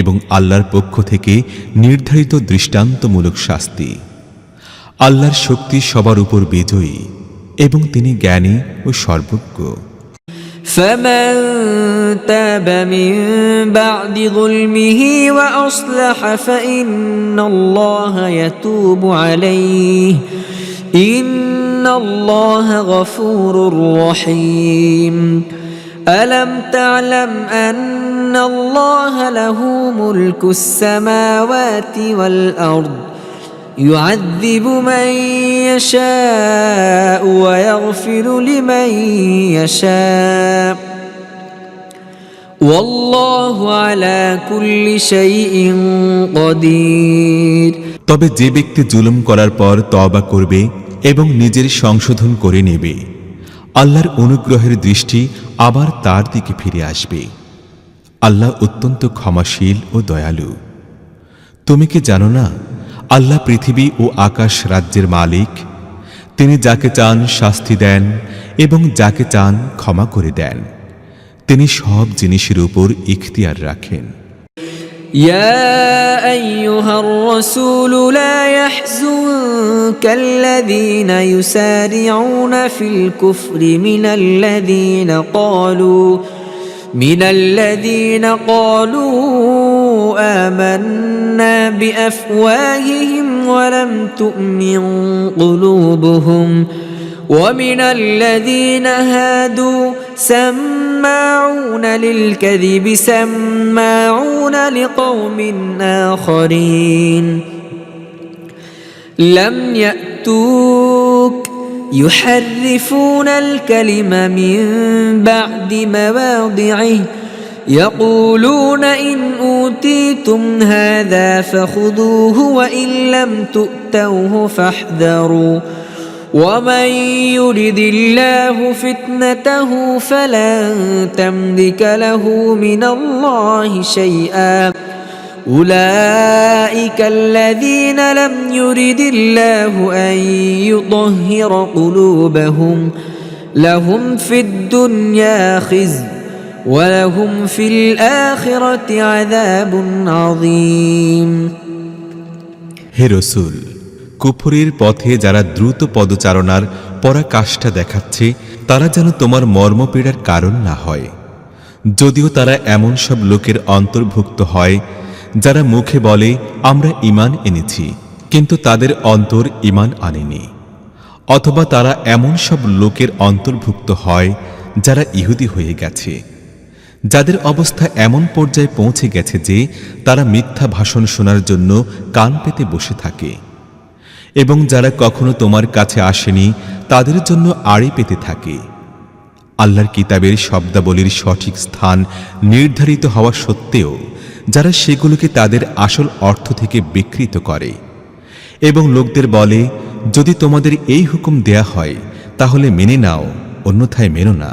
এবং আল্লাহর পক্ষ থেকে নির্ধারিত দৃষ্টান্তমূলক শাস্তি। আল্লাহর শক্তি সবার উপর বিজয়ী এবং তিনি জ্ঞানী ও সর্বজ্ঞ। فمن تاب من بعد ظلمه وأصلح فإن الله يتوب عليه إن الله غفور رحيم ألم تعلم أن الله له ملك السماوات والأرض يعذب من يشاء ويغفر لمن يشاء والله على كل شيء قدير তবে যে ব্যক্তি জুলুম করার পর তওবা করবে এবং নিজের সংশোধন করে নেবে, আল্লাহর অনুগ্রহের দৃষ্টি আবার তার দিকে ফিরে আসবে। আল্লাহ অত্যন্ত ক্ষমাশীল ও দয়ালু। তুমি কি জানো না, আল্লাহ পৃথিবী ও আকাশ রাজ্যের মালিক। তিনি যাকে চান শাস্তি দেন এবং যাকে চান ক্ষমা করে দেন। তিনি সব জিনিসের উপর ইখতিয়ার রাখেন। يا أيها الرسول لا يحزنك الذين يسارعون في الكفر من الذين قالوا آمنا بأفواههم ولم تؤمن قلوبهم ومن الذين هادوا سماعون للكذب سماعون لقوم آخرين لم يأتوك يحرفون الكلم من بعد مواضعه يقولون إن أوتيتم هذا فخذوه وإن لم تؤتوه فاحذروا ومن يرد الله فتنته فلن تملك له من الله شيئا أولئك الذين لم يرد الله أن يطهر قلوبهم لهم في الدنيا خزي ولهم في الآخرة عذاب عظيم হে রাসূল, কুফরের পথে যারা দ্রুত পদচারণার পরাকাষ্ঠা দেখাচ্ছে তারা যেন তোমার মর্মপীড়ার কারণ না হয়। যদিও তারা এমন সব লোকের অন্তর্ভুক্ত হয় যারা মুখে বলে আমরা ঈমান এনেছি, কিন্তু তাদের অন্তর ঈমান আনেনি, অথবা তারা এমন সব লোকের অন্তর্ভুক্ত হয় যারা ইহুদি হয়ে গেছে, যাদের অবস্থা এমন পর্যায়ে পৌঁছে গেছে যে তারা মিথ্যা ভাষণ শোনার জন্য কান পেতে বসে থাকে, এবং যারা কখনো তোমার কাছে আসেনি তাদের জন্য আড়ি পেতে থাকে। আল্লাহর কিতাবের শব্দাবলীর সঠিক স্থান নির্ধারিত হওয়া সত্ত্বেও যারা সেগুলোকে তাদের আসল অর্থ থেকে বিকৃত করে এবং লোকদের বলে যদি তোমাদের এই হুকুম দেয়া হয় তাহলে মেনে নাও, অন্যথায় মেনো না।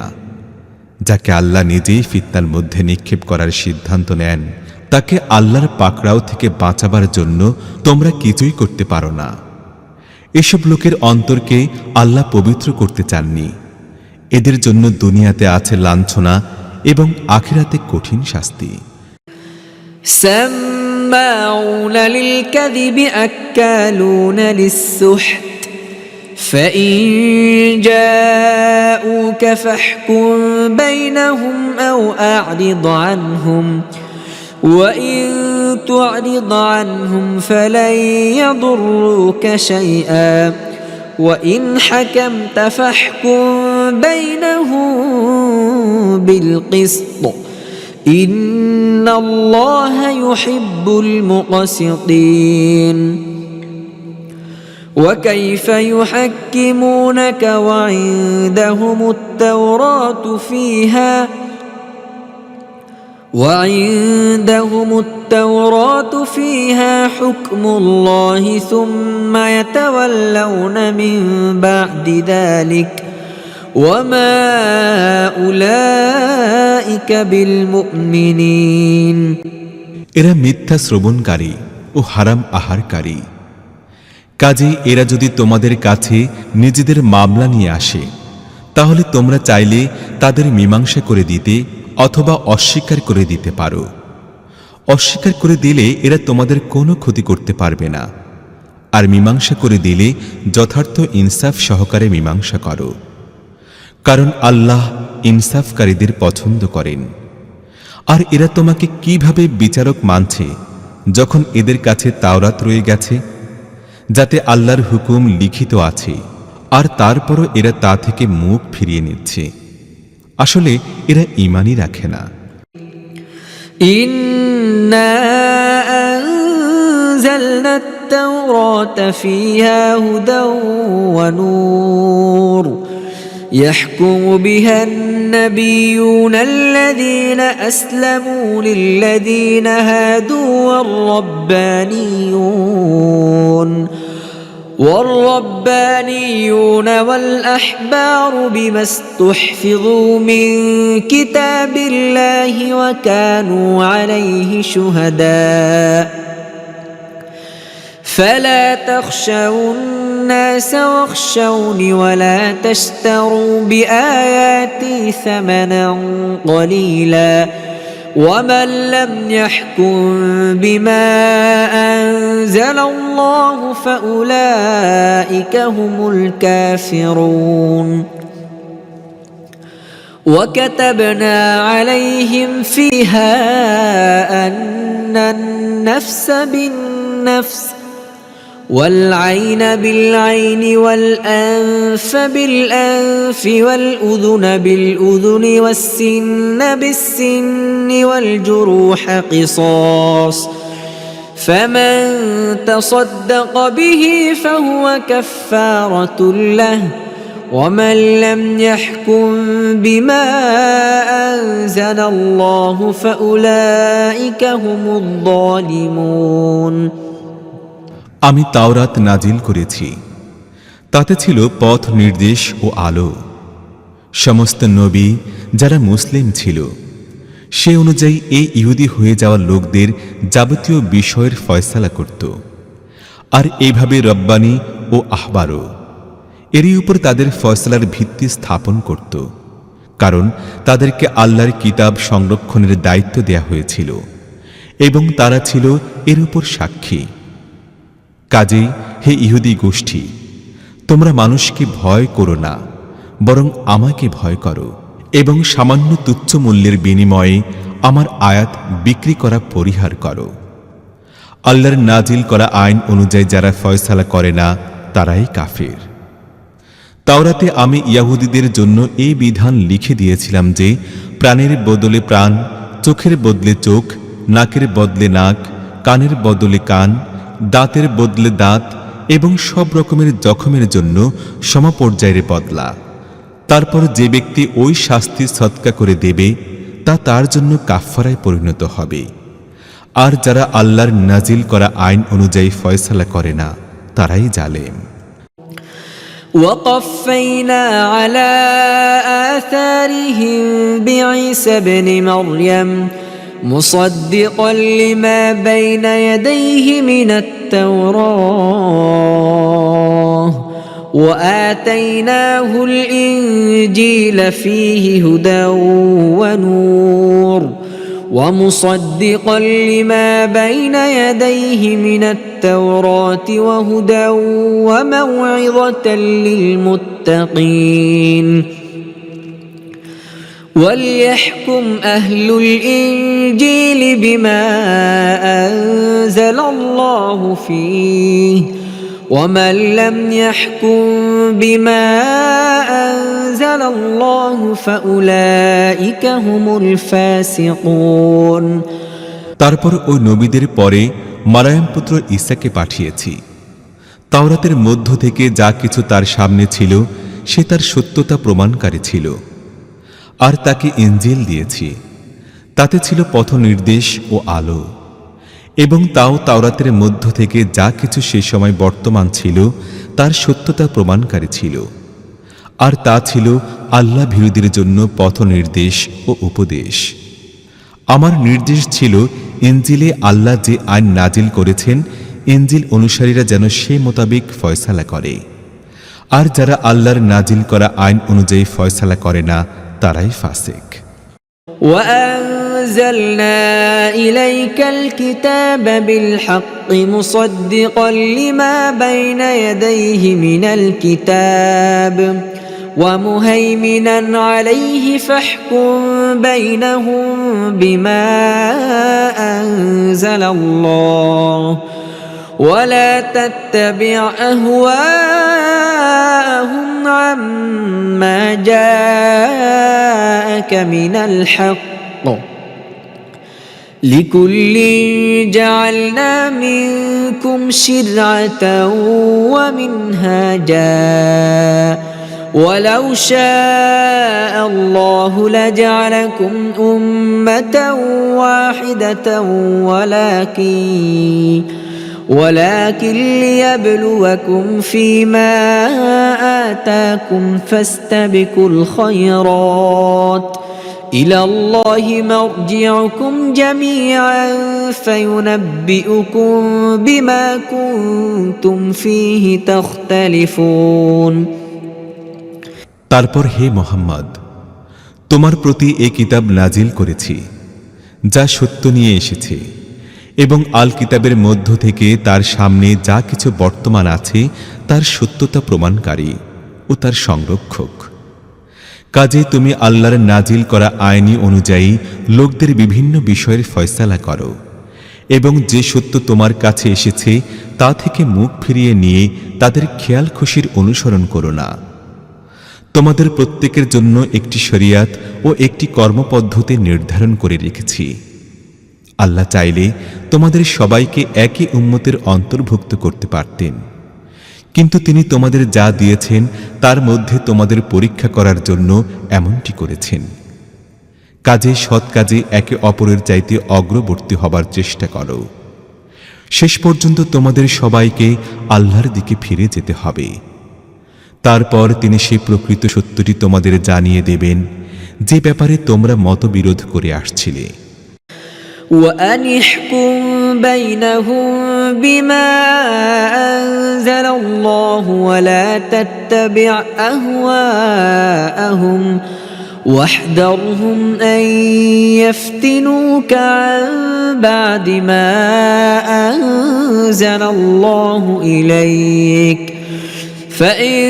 যাকে আল্লাহ নিজেই ফিতনার মধ্যে নিক্ষেপ করার সিদ্ধান্ত নেন তাকে আল্লাহর পাকড়াও থেকে বাঁচাবার জন্য তোমরা কিছুই করতে পারো না। এসব লোকের অন্তরকে আল্লাহ পবিত্র করতে চাননি। এদের জন্য দুনিয়াতে আছে লাঞ্ছনা এবং আখিরাতে কঠিন শাস্তি। سماعون للكذب أكالون للسحت فإن جاءوك فاحكم بينهم أو أعرض عنهم وإن تعرض عنهم فلن يضروك شيئا وإن حكمت فاحكم بينهم بالقسط إن الله يحب المقسطين وكيف يحكمونك وعندهم التوراة فيها حكم الله ثم يتولون من بعد ذلك وما أولئك بالمؤمنين এরা মিথ্যা শ্রবণকারী ও হারাম আহারকারী। কাজেই এরা যদি তোমাদের কাছে নিজেদের মামলা নিয়ে আসে তাহলে তোমরা চাইলে তাদের মীমাংসা করে দিতে অথবা অস্বীকার করে দিতে পারো। অস্বীকার করে দিলে এরা তোমাদের কোনো ক্ষতি করতে পারবে না, আর মীমাংসা করে দিলে যথার্থ ইনসাফ সহকারে মীমাংসা করো, কারণ আল্লাহ ইনসাফকারীদের পছন্দ করেন। আর এরা তোমাকে কিভাবে বিচারক মানছে যখন এদের কাছে তাওরাত রয়ে গেছে যাতে আল্লাহর হুকুম লিখিত আছে, আর তারপরও এরা তা থেকে মুখ ফিরিয়ে নিচ্ছে। আসলে এরা ঈমানই রাখে না। ইন্না আনজালনাত তাওরাতা ফিহা হুদাও ওয়া নূর يحكم بها النبيون الذين أسلموا للذين هادوا والربانيون والأحبار بما استحفظوا من كتاب الله وكانوا عليه شهداء فلا تخشوا الناس واخشوني ولا تشتروا بآياتي ثمنا قليلا ومن لم يحكم بما أنزل الله فأولئك هم الكافرون وكتبنا عليهم فيها أن النفس بالنفس والعين بالعين والأنف بالأنف والأذن بالأذن والسن بالسن والجروح قصاص فمن تصدق به فهو كفارة له ومن لم يحكم بما أنزل الله فأولئك هم الظالمون আমি তাওরাত নাজিল করেছি, তাতে ছিল পথ নির্দেশ ও আলো। সমস্ত নবী যারা মুসলিম ছিল সে অনুযায়ী এই ইহুদি হয়ে যাওয়া লোকদের যাবতীয় বিষয়ের ফয়সালা করত। আর এইভাবে রব্বানী ও আহবারও এরই উপর তাদের ফয়সালার ভিত্তি স্থাপন করত, কারণ তাদেরকে আল্লাহর কিতাব সংরক্ষণের দায়িত্ব দেয়া হয়েছিল এবং তারা ছিল এর উপর সাক্ষী। কাজেই হে ইহুদি গোষ্ঠী, তোমরা মানুষকে ভয় করো না, বরং আমাকে ভয় করো এবং সামান্য তুচ্ছ মূল্যের বিনিময়ে আমার আয়াত বিক্রি করা পরিহার করো। আল্লাহর নাজিল করা আইন অনুযায়ী যারা ফয়সালা করে না তারাই কাফের। তাওরাতে আমি ইয়াহুদীদের জন্য এই বিধান লিখে দিয়েছিলাম যে প্রাণের বদলে প্রাণ, চোখের বদলে চোখ, নাকের বদলে নাক, কানের বদলে কান, দাঁতের বদলে দাঁত এবং সব রকমের জখমের জন্য সমপর্যায়ের বদলা। তারপর যে ব্যক্তি ওই শাস্তি সদকা করে দেবে তা তার জন্য কাফফারায় পরিণত হবে। আর যারা আল্লাহর নাজিল করা আইন অনুযায়ী ফয়সালা করে না তারাই জালেম। وقفينا على آثارهم بعيسى ابن مريم مصدقا لما بين يديه من التوراة وآتيناه الإنجيل فيه هدى ونور ومصدقا لما بين يديه من التوراة وهدى وموعظة للمتقين وليحكم أهل الإنجيل بما أنزل الله فيه ومن لم يحكم بما أنزل الله فأولئك هم الفاسقون তারপর ওই নবীদের পরে মারয়াম পুত্র ঈসাকে পাঠিয়েছি। তাওরাতের মধ্য থেকে যা কিছু তার সামনে ছিল সে তার সত্যতা প্রমাণকারী ছিল। আর তাকে ইনজিল দিয়েছি, তাতে ছিল পথ নির্দেশ ও আলো, এবং তাও তাওরাতের মধ্য থেকে যা কিছু সে সময় বর্তমান ছিল তার সত্যতা প্রমাণকারী ছিল। আর তা ছিল আল্লাহ ভীরুদের জন্য পথ নির্দেশ ও উপদেশ। আমার নির্দেশ ছিল ইনজিলে আল্লাহ যে আইন নাজিল করেছেন ইনজিল অনুসারীরা যেন সে মোতাবেক ফয়সালা করে। আর যারা আল্লাহর নাজিল করা আইন অনুযায়ী ফয়সালা করে না তারাই ফাসিক। وأنزلنا إليك الكتاب بالحق مصدقا لما بين يديه من الكتاب ومهيمنا عليه فاحكم بينهم بما أنزل الله ولا تتبع أهواءهم عما جاءك من الحق لكل جعلنا منكم شرعة ومنهاجا ولو شاء الله لجعلكم أمة واحدة ولكن ليبلوكم فيما آتاكم فاستبقوا الخيرات إلى الله مرجعكم جميعا فينبئكم بما كنتم فيه تختلفون তারপর হে মুহাম্মদ, তোমার প্রতি এই কিতাব নাজিল করেছি যা সত্য নিয়ে এসেছে, এবং আল কিতাবের মধ্য থেকে তার সামনে যা কিছু বর্তমান আছে তার সত্যতা প্রমাণকারী ও তার সংরক্ষক। কাজে তুমি আল্লাহর নাজিল করা আইনি অনুযায়ী লোকদের বিভিন্ন বিষয়ের ফয়সালা করো, এবং যে সত্য তোমার কাছে এসেছে তা থেকে মুখ ফিরিয়ে নিয়ে তাদের খেয়াল খুশির অনুসরণ করো না। তোমাদের প্রত্যেকের জন্য একটি শরিয়াত ও একটি কর্মপদ্ধতি নির্ধারণ করে রেখেছি। আল্লাহ চাইলে তোমাদের সবাইকে একই উম্মতের অন্তর্ভুক্ত করতে পারতেন, কিন্তু তিনি তোমাদের যা দিয়েছেন তার মধ্যে তোমাদের পরীক্ষা করার জন্য এমনটি করেছেন। কাজে সৎ কাজে একে অপরের চাইতে অগ্রবর্তী হবার চেষ্টা করো। শেষ পর্যন্ত তোমাদের সবাইকে আল্লাহর দিকে ফিরে যেতে হবে। তারপর তিনি সেই প্রকৃত সত্যটি তোমাদের জানিয়ে দেবেন যে ব্যাপারে তোমরা মতবিরোধ করে আসছিলে। وأن احكم بينهم بما أنزل الله ولا تتبع أهواءهم واحذرهم أن يفتنوك عن بعد ما أنزل الله إليك فإن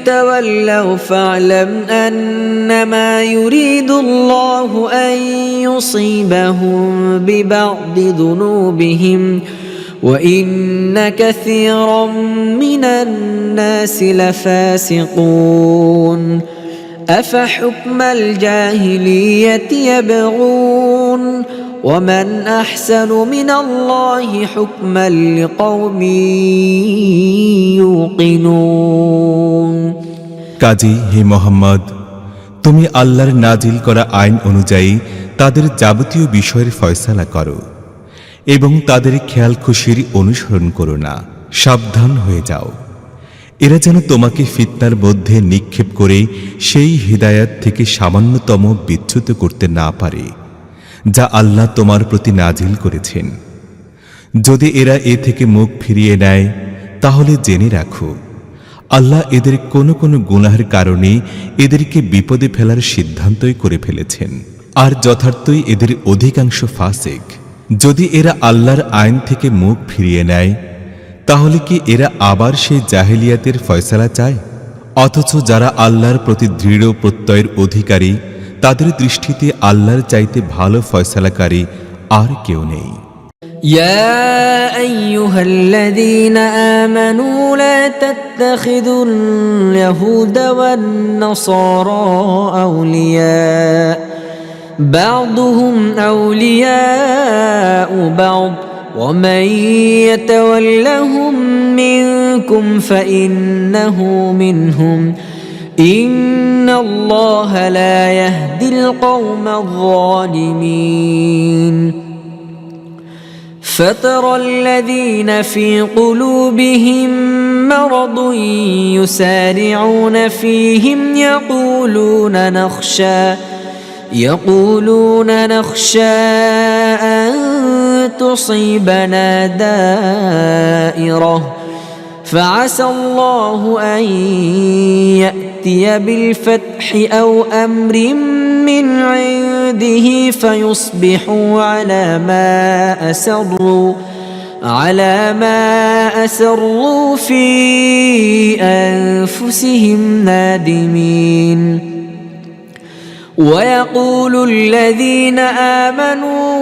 تولوا فاعلم أنما يريد الله أن يصيبهم ببعض ذنوبهم وإن كثيرا من الناس لفاسقون أفحكم الجاهلية يبغون ومن أحسن من الله حكما لقوم يوقنون। কাজী হে মোহাম্মদ, তুমি আল্লাহর নাজিল করা আইন অনুযায়ী তাদের যাবতীয় বিষয়ের ফয়সালা করো এবং তাদের খেয়াল খুশির অনুসরণ করো না। সাবধান হয়ে যাও, এরা যেন তোমাকে ফিতনার মধ্যে নিক্ষেপ করে সেই হিদায়াত থেকে সামান্যতম বিচ্যুত করতে না পারে যা আল্লাহ তোমার প্রতি নাজিল করেছেন। যদি এরা এ থেকে মুখ ফিরিয়ে নেয় তাহলে জেনে রাখো আল্লাহ এদের কোনো কোনো গুনাহের কারণে এদেরকে বিপদে ফেলার সিদ্ধান্তই করে ফেলেছেন, আর যথার্থই এদের অধিকাংশ ফাসিক। যদি এরা আল্লাহর আইন থেকে মুখ ফিরিয়ে নেয় তাহলে কি এরা আবার সেই জাহেলিয়াতের ফয়সালা চায়? অথচ যারা আল্লাহর প্রতি দৃঢ় প্রত্যয়ের অধিকারী তাদের দৃষ্টিতে আল্লাহর চাইতে ভালো ফয়সালাকারী আর কেউ নেই। يا أيها الذين آمنوا لا تتخذوا اليهود والنصارى أولياء بعضهم أولياء بعض ومن يتولهم منكم فإنه منهم إن الله لا يهدي القوم الظالمين فترى الذين في قلوبهم مرض يسارعون فيهم يقولون نخشى أن تصيبنا دائرة فعسى الله أن يأتي بالفتح أو أمر من عنده فيصبحوا على ما أسروا في أنفسهم نادمين ويقول الذين آمنوا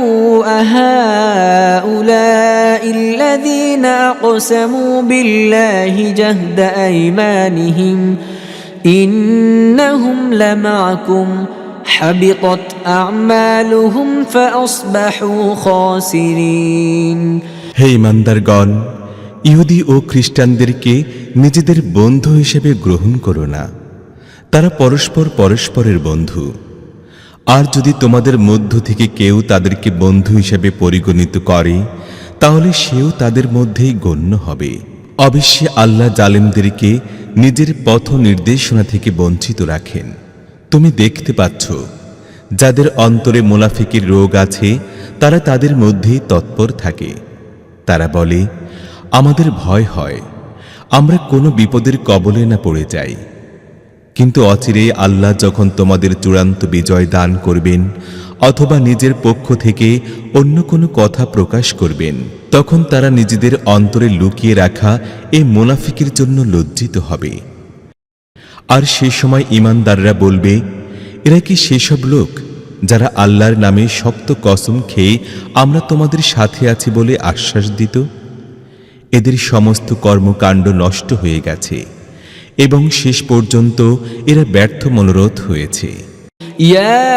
أهؤلاء الذين أقسموا بالله جهد أيمانهم إنهم لمعكم حبطت أعمالهم فأصبحوا خاسرين। হে ইমানদারগণ, ইহুদি ও খ্রিস্টানদেরকে নিজেদের বন্ধু হিসেবে গ্রহণ করো না। তারা পরস্পর পরস্পরের বন্ধু, আর যদি তোমাদের মধ্য থেকে কেউ তাদেরকে বন্ধু হিসেবে পরিগণিত করে তাহলে সেও তাদের মধ্যেই গণ্য হবে। অবশ্যই আল্লাহ জালেমদেরকে নিজের পথ নির্দেশনা থেকে বঞ্চিত রাখেন। তুমি দেখতে পাচ্ছ যাদের অন্তরে মুনাফিকের রোগ আছে তারা তাদের মধ্যেই তৎপর থাকে। তারা বলে, আমাদের ভয় হয় আমরা কোনো বিপদের কবলে না পড়ে যাই। কিন্তু অচিরেই আল্লাহ যখন তোমাদের চূড়ান্ত বিজয় দান করবেন অথবা নিজের পক্ষ থেকে অন্য কোনো কথা প্রকাশ করবেন, তখন তারা নিজেদের অন্তরে লুকিয়ে রাখা এই মুনাফিকের জন্য লজ্জিত হবে। আর সে সময় ঈমানদাররা বলবে, এরা কি সেসব লোক যারা আল্লাহর নামে শক্ত কসম খেয়ে আমরা তোমাদের সাথে আছি বলে আশ্বাস দিত? এদের সমস্ত কর্মকাণ্ড নষ্ট হয়ে গেছে এবং শেষ পর্যন্ত এরা ব্যর্থ মনোরথ হয়েছে। يا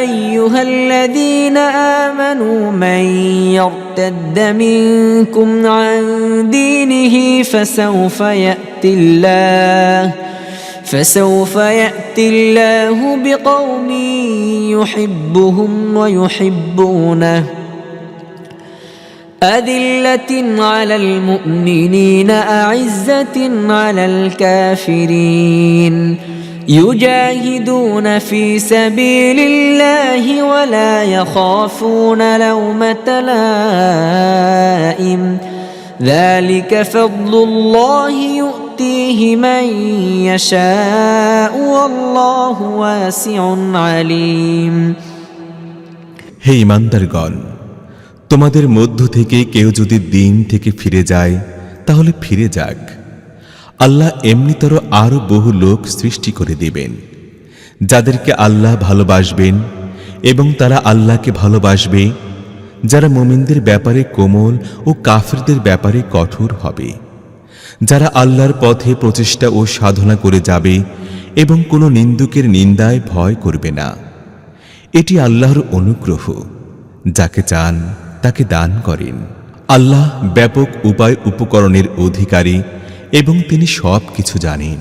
أيها الذين آمنوا من يرتد منكم عن دينه فسوف يأتي الله بقوم يحبهم ويحبونه أذلة على المؤمنين أعزة على الكافرين يجاهدون في سبيل الله ولا يخافون لومة لائم ذلك فضل الله يؤتيه من يشاء والله واسع عليم। হে ঈমানদারগণ, তোমাদের মধ্য থেকে কেউ যদি দিন থেকে ফিরে যায় তাহলে ফিরে যাক। আল্লাহ এমনিতর আরো বহু লোক সৃষ্টি করে দিবেন যাদেরকে আল্লাহ ভালোবাসবেন এবং তারা আল্লাহকে ভালোবাসবে, যারা মুমিনদের ব্যাপারে কোমল ও কাফিরদের ব্যাপারে কঠোর হবে, যারা আল্লাহর পথে প্রচেষ্টা ও সাধনা করে যাবে এবং কোনো নিন্দুকের নিন্দায় ভয় করবে না। এটি আল্লাহর অনুগ্রহ, যাকে চান তাকে দান করেন। আল্লাহ ব্যাপক উপায় উপকরণের অধিকারী এবং তিনি সব কিছু জানেন।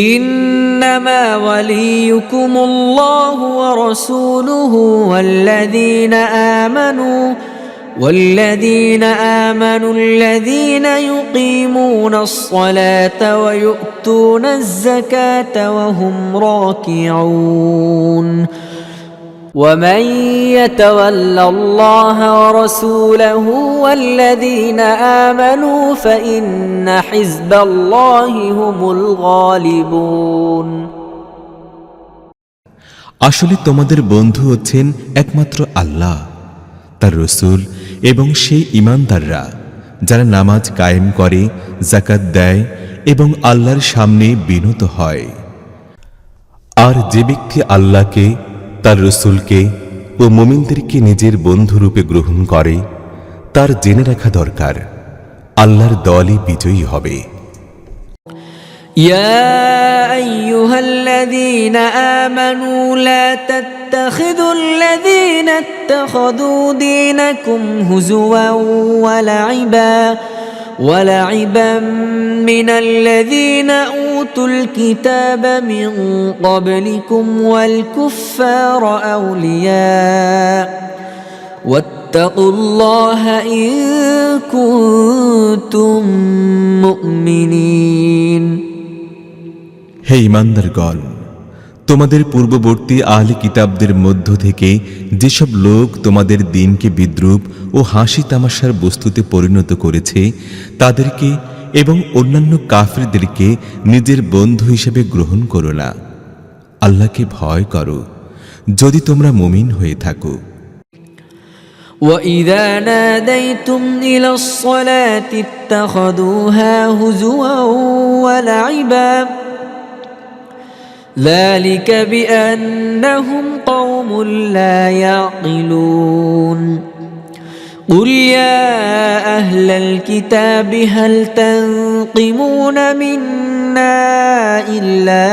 إنما وليكم الله ورسوله والذين آمنوا الذين يقيمون الصلاة ويؤتون الزكاة وهم راكعون ومن يتول الله ورسوله والذين آمنوا فإن حزب الله هم الغالبون। আসলে তোমাদের বন্ধু হচ্ছেন একমাত্র আল্লাহ, তার রাসূল এবং সেই ঈমানদাররা যারা নামাজ কায়েম করে, যাকাত দেয় এবং আল্লাহর সামনে বিনত হয়। আর যে ব্যক্তি আল্লাহকে, তার রাসূলকে ও মুমিনদেরকে নিজের বন্ধুরূপে গ্রহণ করে, তার জেনে রাখা দরকার আল্লাহর দলই বিজয়ী হবে। يا أيها الذين آمنوا لا تتخذوا الذين اتخذوا دينكم هزوا ولعبا من الذين أوتوا الكتاب من قبلكم والكفار أولياء واتقوا الله إن كنتم مؤمنين। হে ঈমানদারগণ, তোমাদের পূর্ববর্তী আহলে কিতাবদের মধ্য থেকে যেসব লোক তোমাদের দ্বীনকে বিদ্রূপ ও হাসি তামাশার বস্তুতে পরিণত করেছে, তাদেরকে এবং অন্যান্য কাফিরদেরকে নিজের বন্ধু হিসেবে গ্রহণ করো না। আল্লাহকে ভয় করো যদি তোমরা মুমিন হয়ে থাকো। وَإِذَا نَادَيْتُمْ إِلَى الصَّلَاةِ اتَّخَذُوهَا هُزُوًا وَلَعِبًا ذَلِكَ بِأَنَّهُمْ قَوْمٌ لَّا يَعْقِلُونَ قُلْ يَا أَهْلَ الْكِتَابِ هَلْ تَنقِمُونَ مِنَّا إِلَّا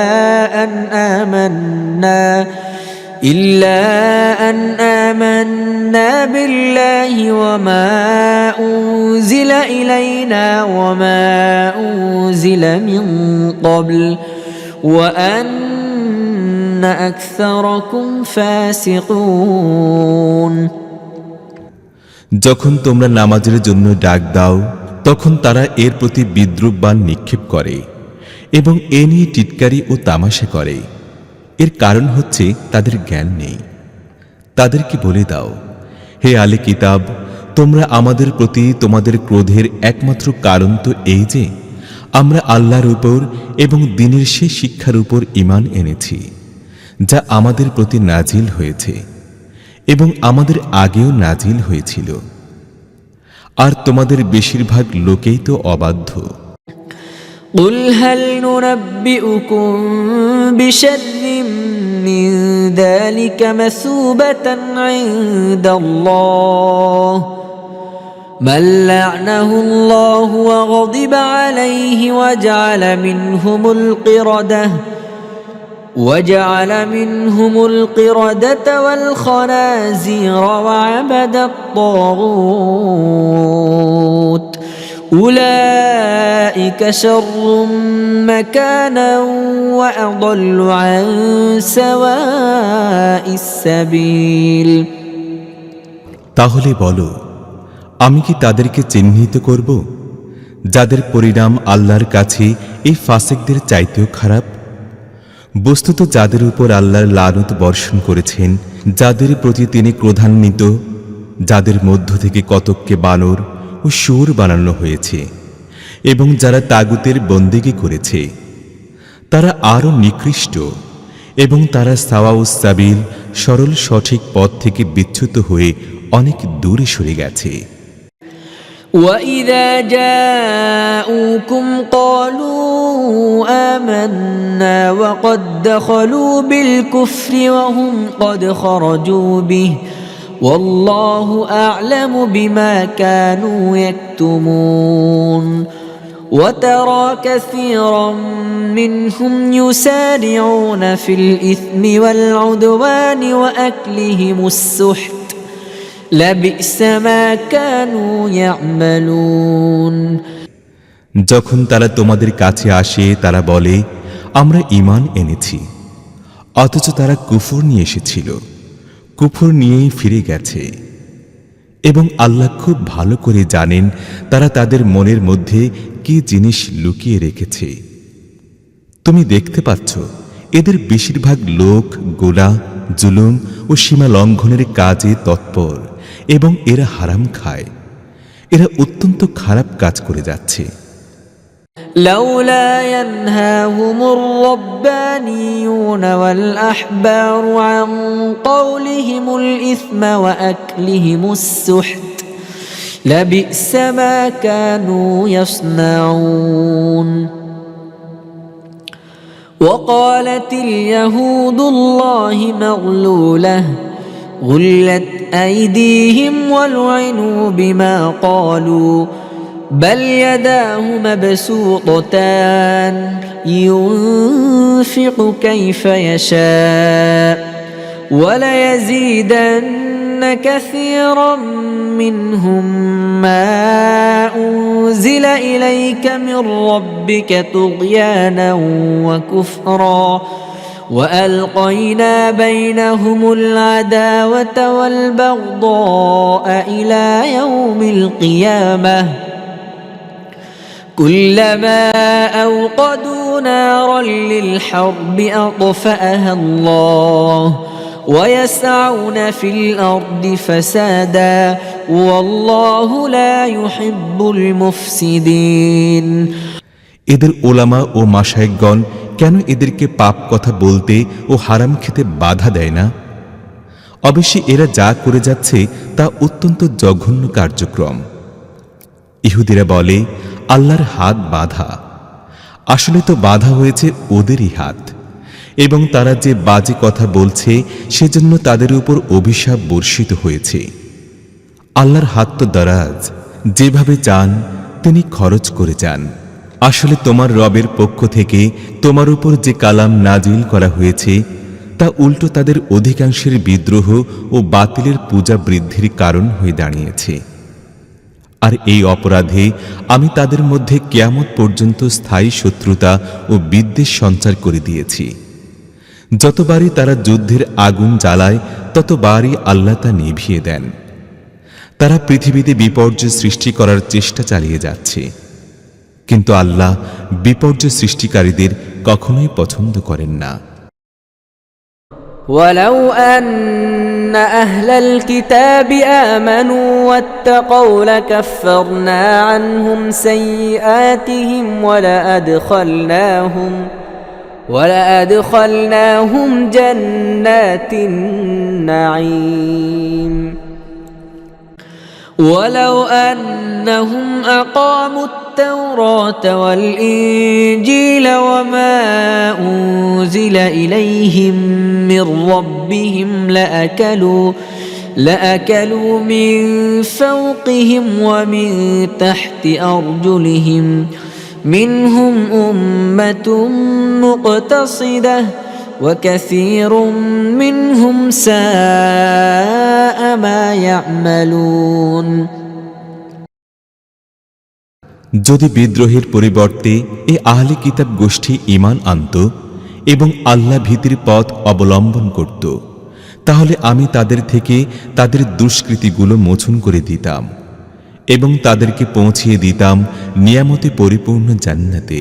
أن آمنا بالله وما أنزل إلينا وما أنزل من قبل وأن أكثركم فاسقون। যখন তোমরা নামাজের জন্য ডাক দাও তখন তারা এর প্রতি বিদ্রূপ বাণ নিক্ষেপ করে এবং এ নিয়ে টিটকারি ও তামাশা করে। এর কারণ হচ্ছে তাদের জ্ঞান নেই। তাদেরকে বলে দাও, হে আহলে কিতাব, তোমরা আমাদের প্রতি তোমাদের ক্রোধের একমাত্র কারণ তো এই যে আমরা আল্লাহর উপর এবং দ্বীনের সেই শিক্ষার উপর ঈমান এনেছি যা আমাদের প্রতি নাজিল হয়েছে এবং আমাদের আগেও নাজিল হয়েছিল, আর তোমাদের বেশিরভাগ লোকেই তো অবাধ্য। قل هل ننبئكم بشر من ذلك مثوبة عند الله من لعنه الله وغضب عليه وجعل منهم القردة والخنازير وعبد الطاغوت أولئك شر مكانا وأضل عن سواء السبيل। তাহলে বলো, আমি কি তাদেরকে চিহ্নিত করব যাদের পরিণাম আল্লাহর কাছে এই ফাসিকদের চাইতেও খারাপ? বস্তুত যাদের উপর আল্লাহর লানত বর্ষণ করেছেন, যাদের প্রতি তিনি ক্রোধান্বিত, যাদের মধ্য থেকে কতককে বানর ও শুয়োর বানানো হয়েছে এবং যারা তাগুতের বন্দেগী করেছে, তারা আরো নিকৃষ্ট এবং তারা সাওয়াউস সাবিল সরল সঠিক পথ থেকে বিচ্যুত হয়ে অনেক দূরে সরে গেছে। وَإِذَا جَاءُوكُمْ قَالُوا آمَنَّا وَقَدْ دَخَلُوا بِالْكُفْرِ وَهُمْ قَدْ خَرَجُوا بِهِ وَاللَّهُ أَعْلَمُ بِمَا كَانُوا يَكْتُمُونَ وَتَرَى كَثِيرًا مِّنْهُمْ يُسَارِعُونَ فِي الْإِثْمِ وَالْعُدْوَانِ وَأَكْلِهِمُ السُّحْتَ لَبِئْسَ مَا كَانُوا يَعْمَلُونَ। যখন তারা তোমাদের কাছে আসে তারা বলে, আমরা ঈমান এনেছি, অথচ তারা কুফর নিয়ে এসেছিল, কুফর নিয়েই ফিরে গেছে। এবং আল্লাহ খুব ভালো করে জানেন তারা তাদের মনের মধ্যে কি জিনিস লুকিয়ে রেখেছে। তুমি দেখতে পাচ্ছ এদের বেশিরভাগ লোক গোলা, জুলুম ও সীমা লঙ্ঘনের কাজে তৎপর এবং এরা হারাম খায়। এরা অত্যন্ত খারাপ কাজ করে যাচ্ছে। لولا ينهاهم الربانيون والأحبار عن قولهم الإثم وأكلهم السحت لبئس ما كانوا يصنعون وقالت اليهود الله مغلولة غلت أيديهم ولعنوا بما قالوا بل يداه مبسوطتان ينفق كيف يشاء وليزيدن كثيرا منهم ما أنزل إليك من ربك طغيانا وكفرا وألقينا بينهم العداوة والبغضاء إلى يوم القيامة كلما أوقدوا نارا للحرب أطفأها الله ويسعون في الأرض فسادا والله لا يحب المفسدين। এদের ওলামা ও মাশায়েখগণ কেন এদেরকে পাপ কথা বলতে ও হারাম খেতে বাধা দেয় না? অবশ্যই এরা যা করে যাচ্ছে তা অত্যন্ত জঘন্য কার্যক্রম। ইহুদিরা বলে আল্লাহর হাত বাঁধা, আসলে তো বাঁধা হয়েছে ওদেরই হাত, এবং তারা যে বাজে কথা বলছে সেজন্য তাদের উপর অভিশাপ বর্ষিত হয়েছে। আল্লাহর হাত তো দারাজ, যেভাবে চান তিনি খরচ করে যান। আসলে তোমার রবের পক্ষ থেকে তোমার উপর যে কালাম নাজিল করা হয়েছে তা উল্টো তাদের অধিকাংশের বিদ্রোহ ও বাতিলের পূজা বৃদ্ধির কারণ হয়ে দাঁড়িয়েছে। আর এই অপরাধে আমি তাদের মধ্যে কিয়ামত পর্যন্ত স্থায়ী শত্রুতা ও বিদ্বেষ সঞ্চার করে দিয়েছি। যতবারই তারা যুদ্ধের আগুন জ্বালায় ততবারই আল্লাহ তা নিভিয়ে দেন। তারা পৃথিবীতে বিপর্যয় সৃষ্টি করার চেষ্টা চালিয়ে যাচ্ছে, কিন্তু আল্লাহ বিপর্যয় সৃষ্টিকারীদের কখনোই পছন্দ করেন না। ولو أن أهل الكتاب آمنوا واتقوا لكفرنا عنهم سيئاتهم ولأدخلناهم جنات النعيم ولو أنهم أقاموا التوراة والإنجيل وما أنزل إليهم من ربهم لأكلوا من فوقهم ومن تحت أرجلهم منهم أمة مقتصدة وكثير منهم ساء ما يعملون যদি বিদ্রোহের পরিবর্তে এ আহলে কিতাব গোষ্ঠী ঈমান আনত এবং আল্লাহ ভীতির পথ অবলম্বন করত, তাহলে আমি তাদের থেকে তাদের দুষ্কৃতিগুলো মোচন করে দিতাম এবং তাদেরকে পৌঁছিয়ে দিতাম নিয়ামতে পরিপূর্ণ জান্নাতে।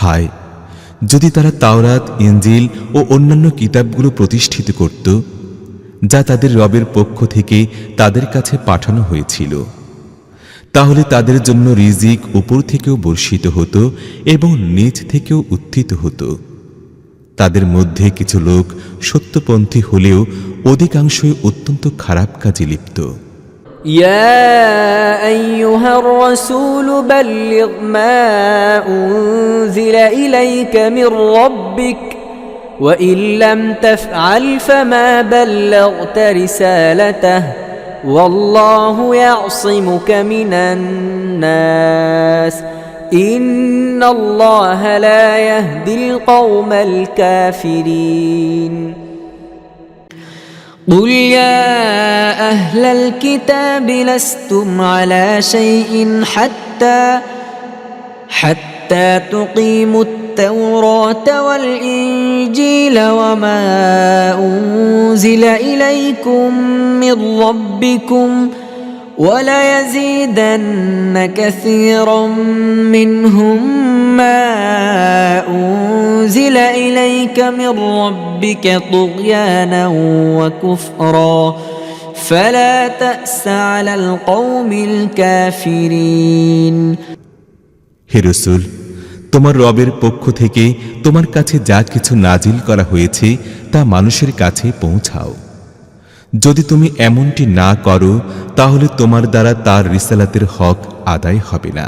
হায়, যদি তারা তাওরাত, ইনজিল ও অন্যান্য কিতাবগুলো প্রতিষ্ঠিত করত যা তাদের রবের পক্ষ থেকে তাদের কাছে পাঠানো হয়েছিল, তাহলে তাদের জন্য রিজিক উপর থেকেও বর্ষিত হতো এবং নিচ থেকেও উত্থিত হতো। তাদের মধ্যে কিছু লোক সত্যপন্থী হলেও অধিকাংশই অত্যন্ত খারাপ কাজে লিপ্ত। يا أيها الرسول بلغ ما أنزل إليك من ربك وإن لم تفعل فما بلغت رسالته والله يعصمك من الناس إن الله لا يهدي القوم الكافرين قل يا أهل الكتاب لستم على شيء حتى تقيموا التوراة والإنجيل وما أنزل إليكم من ربكم وليزيدن كثيرا منهم ما أنزل إليك من ربك طغيانا وكفرا فلا تأس على القوم الكافرين হে রাসূল, তোমার রবের পক্ষ থেকে তোমার কাছে যা কিছু নাজিল করা হয়েছে তা মানুষের কাছে পৌঁছাও। যদি তুমি এমনটি না করো তাহলে তোমার দ্বারা তার রিসালাতের হক আদায় হবে না।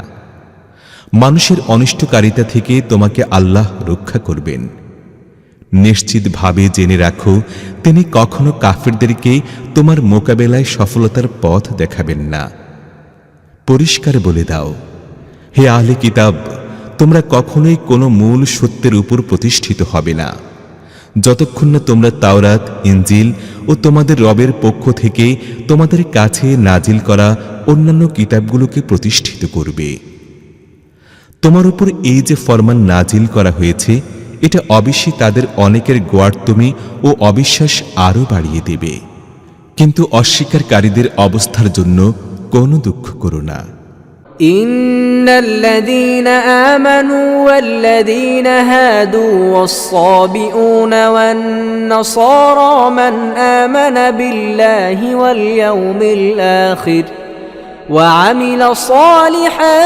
মানুষের অনিষ্টকারিতা থেকে তোমাকে আল্লাহ রক্ষা করবেন। নিশ্চিতভাবে জেনে রাখো, তিনি কখনো কাফিরদেরকে তোমার মোকাবেলায় সফলতার পথ দেখাবেন না। পরিষ্কার বলে দাও, হে আহলে কিতাব, তোমরা কখনোই কোনো মূল সত্যের উপর প্রতিষ্ঠিত হবে না যতক্ষণ না তোমরা তাওরাত, ইনজিল ও তোমাদের রবের পক্ষ থেকে তোমাদের কাছে নাজিল করা অন্যান্য কিতাবগুলোকে প্রতিষ্ঠিত করবে। তোমার উপর এই যে ফরমান নাজিল করা হয়েছে, এটা অবশ্যই তাদের অনেকের গোয়ার্তমি ও অবিশ্বাস আরও বাড়িয়ে দেবে। কিন্তু অস্বীকারীদের অবস্থার জন্য কোনো দুঃখ করো না। إن الذين آمنوا والذين هادوا والصابئون والنصارى من آمن بالله واليوم الآخر وعمل صالحا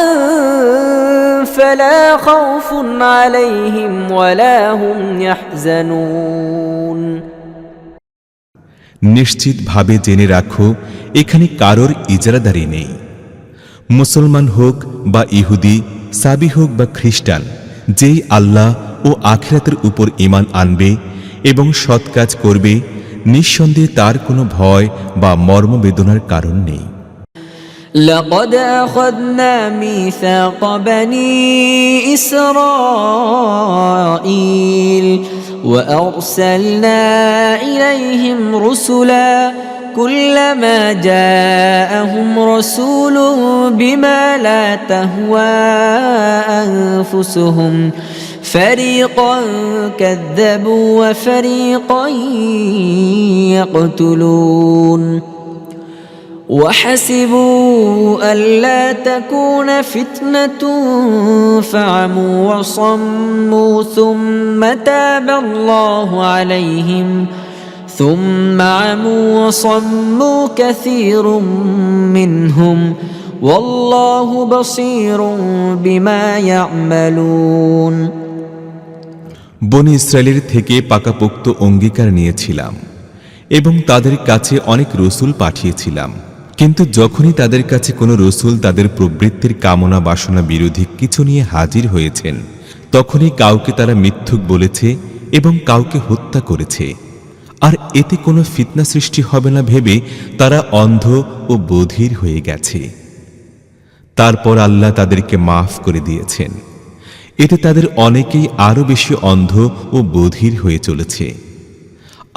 فلا خوف عليهم ولا هم يحزنون নিশ্চিতভাবে জেনে রাখো, এখানে কারোর ইজরাদারি নেই। মুসলমান হোক বা ইহুদি, সাবি হোক বা খ্রিস্টান, যেই আল্লাহ ও আখিরাতের উপর ঈমান আনবে এবং সৎ কাজ করবে, নিঃসন্দেহে তার কোনো ভয় বা মর্মবেদনার কারণ নেই। لقد أخذنا ميثاق بني إسرائيل وأرسلنا إليهم رسلا كلما جاءهم رسول بما لا تهوى أنفسهم فريقا كذبوا وفريقا يقتلون وحسبوا ألا تكون فتنة فعموا وصموا ثم تاب الله عليهم ثم عموا وصموا كثير منهم والله بصير بما يعملون বনী ইসরায়েলের থেকে পাকাপোক্ত অঙ্গীকার নিয়েছিলাম এবং তাদের কাছে অনেক রসুল পাঠিয়েছিলাম, কিন্তু যখনই তাদের কাছে কোনো রসুল তাদের প্রবৃত্তির কামনা বাসনা বিরোধী কিছু নিয়ে হাজির হয়েছেন, তখনই কাউকে তারা মিথ্যুক বলেছে এবং কাউকে হত্যা করেছে। আর এতে কোনো ফিতনা সৃষ্টি হবে না ভেবে তারা অন্ধ ও বধির হয়ে গেছে। তারপর আল্লাহ তাদেরকে মাফ করে দিয়েছেন। এতে তাদের অনেকেই আরো বেশি অন্ধ ও বধির হয়ে চলেছে।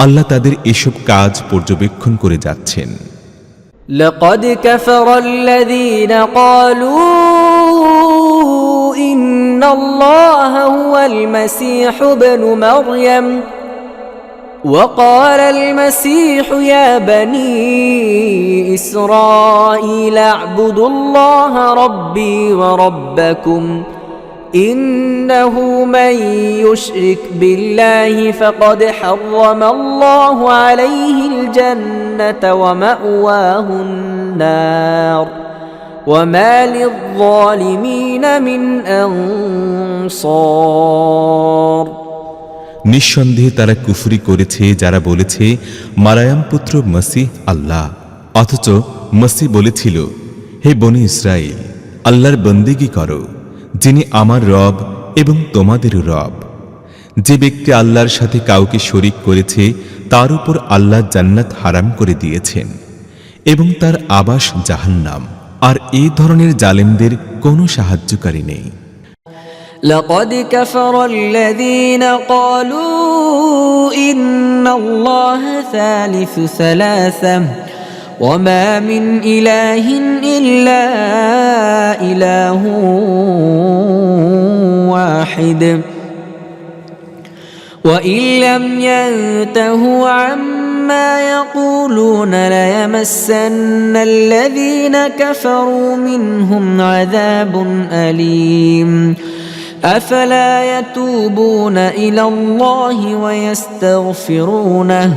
আল্লাহ তাদের এসব কাজ পর্যবেক্ষণ করে যাচ্ছেন। لقد كفر الذين قالوا إن الله هو المسيح ابن مريم وقال المسيح يا بني إسرائيل اعبدوا الله ربي وربكم إنه من يشرك بالله فقد حرم الله عليه الجنة ومأواه النار وما للظالمين من أنصار নিঃসন্দেহে তারা কুফরি করেছে যারা বলেছে মারয়াম পুত্র মসিহ আল্লাহ, অথচ মসিহ বলেছিল, হে বনী ইসরাইল, আল্লাহর বন্দেগী করো, যিনি আমার রব এবং তোমাদেরও রব। যে ব্যক্তি আল্লাহর সাথে কাউকে শরীক করেছে তার উপর আল্লাহ জান্নাত হারাম করে দিয়েছেন এবং তার আবাস জাহান্নাম। আর এই ধরনের জালেমদের কোনো সাহায্যকারী নেই। لقد كفر الذين قالوا إن الله ثالث ثلاثة وما من إله إلا إله واحد وإن لم ينتهوا عما يقولون ليمسن الذين كفروا منهم عذاب أليم أفلا يتوبون إلى الله ويستغفرونه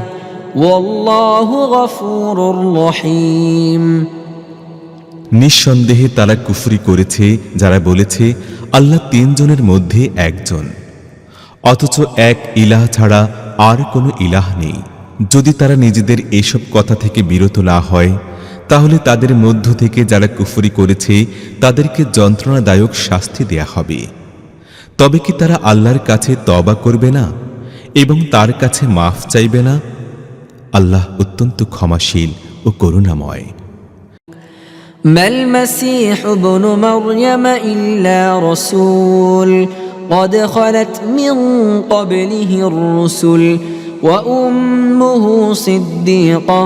والله غفور رحيم নিঃসন্দেহে তারা কুফরি করেছে যারা বলেছে আল্লাহ তিনজনের মধ্যে একজন, অথচ এক ইলাহ ছাড়া আর কোনো ইলাহ নেই। যদি তারা নিজেদের এসব কথা থেকে বিরত না হয়, তাহলে তাদের মধ্য থেকে যারা কুফরি করেছে তাদেরকে যন্ত্রণাদায়ক শাস্তি দেয়া হবে। তবে কি তারা আল্লাহর কাছে তওবা করবে না এবং তার কাছে মাফ চাইবে না? আল্লাহ অত্যন্ত ক্ষমাশীল ও করুণাময়। ما المسيح ابن مريم إلا رسول قد خلت من قبله الرسل وأمه صديقة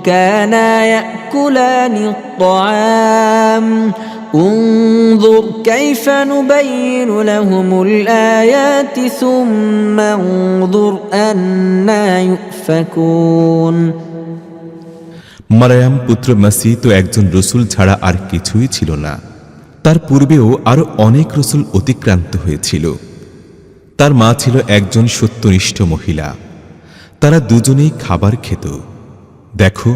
كانا يأكلان الطعام انظر كيف نبين لهم الآيات ثم انظر أنا يؤفكون মারয়াম পুত্র মসিহ তো একজন রসুল ছাড়া আর কিছুই ছিল না। তার পূর্বেও আরো অনেক রসুল অতিক্রান্ত হয়েছিল। তার মা ছিল একজন সত্যনিষ্ঠ মহিলা। তারা দুজনেই খাবার খেত। দেখো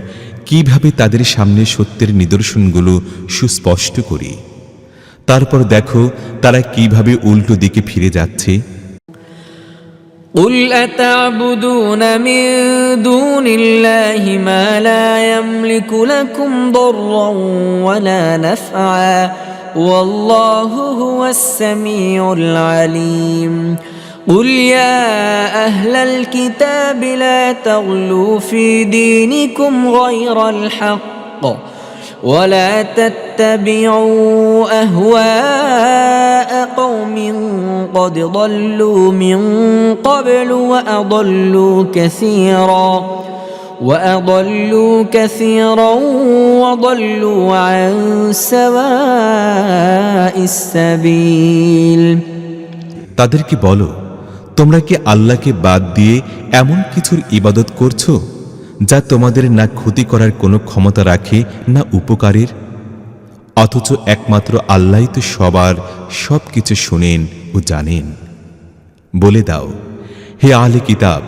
কিভাবে তাদের সামনে সত্যের নিদর্শনগুলো সুস্পষ্ট করি। তারপর দেখো তারা কিভাবে উল্টো দিকে ফিরে যাচ্ছে। قل أتعبدون من دون الله ما لا يملك لكم ضرا ولا نفعا والله هو السميع العليم قل يا أهل الكتاب لا تغلوا في دينكم غير الحق ولا تتبعوا أهواء قوم قد ضلوا من قبل وأضلوا كثيرا وضلوا عن سواء السبيل তাদেরকে বলো, তোমরা কি আল্লাহকে বাদ দিয়ে এমন কিছুর ইবাদত করছো যা তোমাদের না ক্ষতি করার কোনো ক্ষমতা রাখে না উপকারের, অথচ একমাত্র আল্লাহই তো সবার সবকিছু শোনেন ও জানেন। বলে দাও, হে আহলে কিতাব,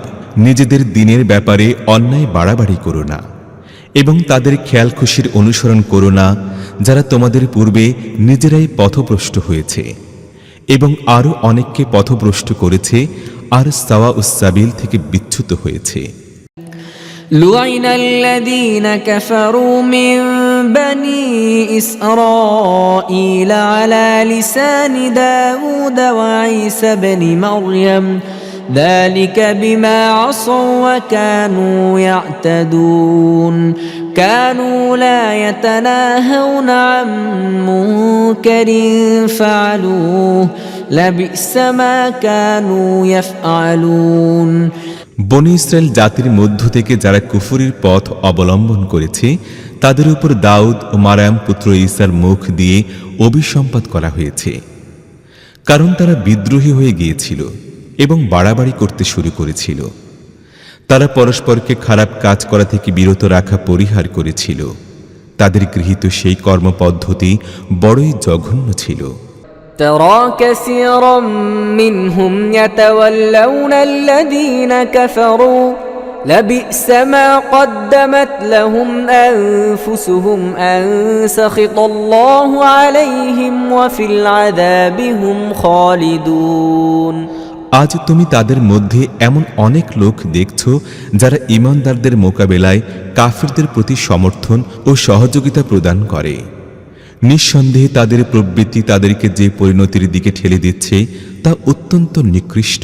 নিজেদের দ্বীনের ব্যাপারে অন্যায় বাড়াবাড়ি করো না এবং তাদের খেয়াল খুশির অনুসরণ করো না যারা তোমাদের পূর্বে নিজেরাই পথভ্রষ্ট হয়েছে এবং আরো অনেককে পথভ্রষ্ট করেছে আর সাওয়া উস-সাবিল থেকে বিচ্যুত হয়েছে। لعن الذين كفروا من بني إسرائيل على لسان داود وعيسى بن مريم ذلك بما عصوا وكانوا يعتدون كانوا لا يتناهون عن منكر فعلوه لبئس ما كانوا يفعلون। বনী ইসরায়েল জাতির মধ্য থেকে যারা কুফরির পথ অবলম্বন করেছে তাদের উপর দাউদ ও মারয়াম পুত্র ঈসার মুখ দিয়ে অভিসম্পাত করা হয়েছে, কারণ তারা বিদ্রোহী হয়ে গিয়েছিল এবং বাড়াবাড়ি করতে শুরু করেছিল। তারা পরস্পরকে খারাপ কাজ করা থেকে বিরত রাখা পরিহার করেছিল। তাদের গৃহীত সেই কর্মপদ্ধতি বড়ই জঘন্য ছিল। ترى كثيرا منهم يتولون الذين كفروا لبئس ما قدمت لهم أنفسهم أن سخط الله عليهم وفي العذاب هم خالدون। আজ তুমি তাদের মধ্যে এমন অনেক লোক দেখছ যারা ঈমানদারদের মোকাবেলায় কাফিরদের প্রতি সমর্থন ও সহযোগিতা প্রদান করে। নিঃসন্দেহে তাদের প্রবৃত্তি তাদেরকে যে পরিণতির দিকে ঠেলে দিচ্ছে তা অত্যন্ত নিকৃষ্ট।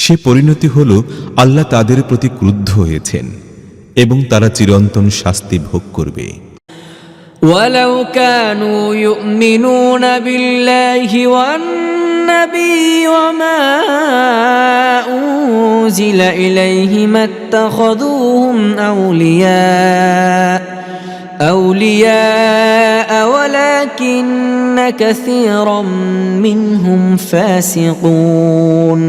সে পরিণতি হল আল্লাহ তাদের প্রতি ক্রুদ্ধ হয়েছেন এবং তারা চিরন্তন শাস্তি ভোগ করবে। ولو كانوا يؤمنون بالله والنبي وما أنزل إليه ما اتخذوهم أولياء ولكن كثيرا منهم فاسقون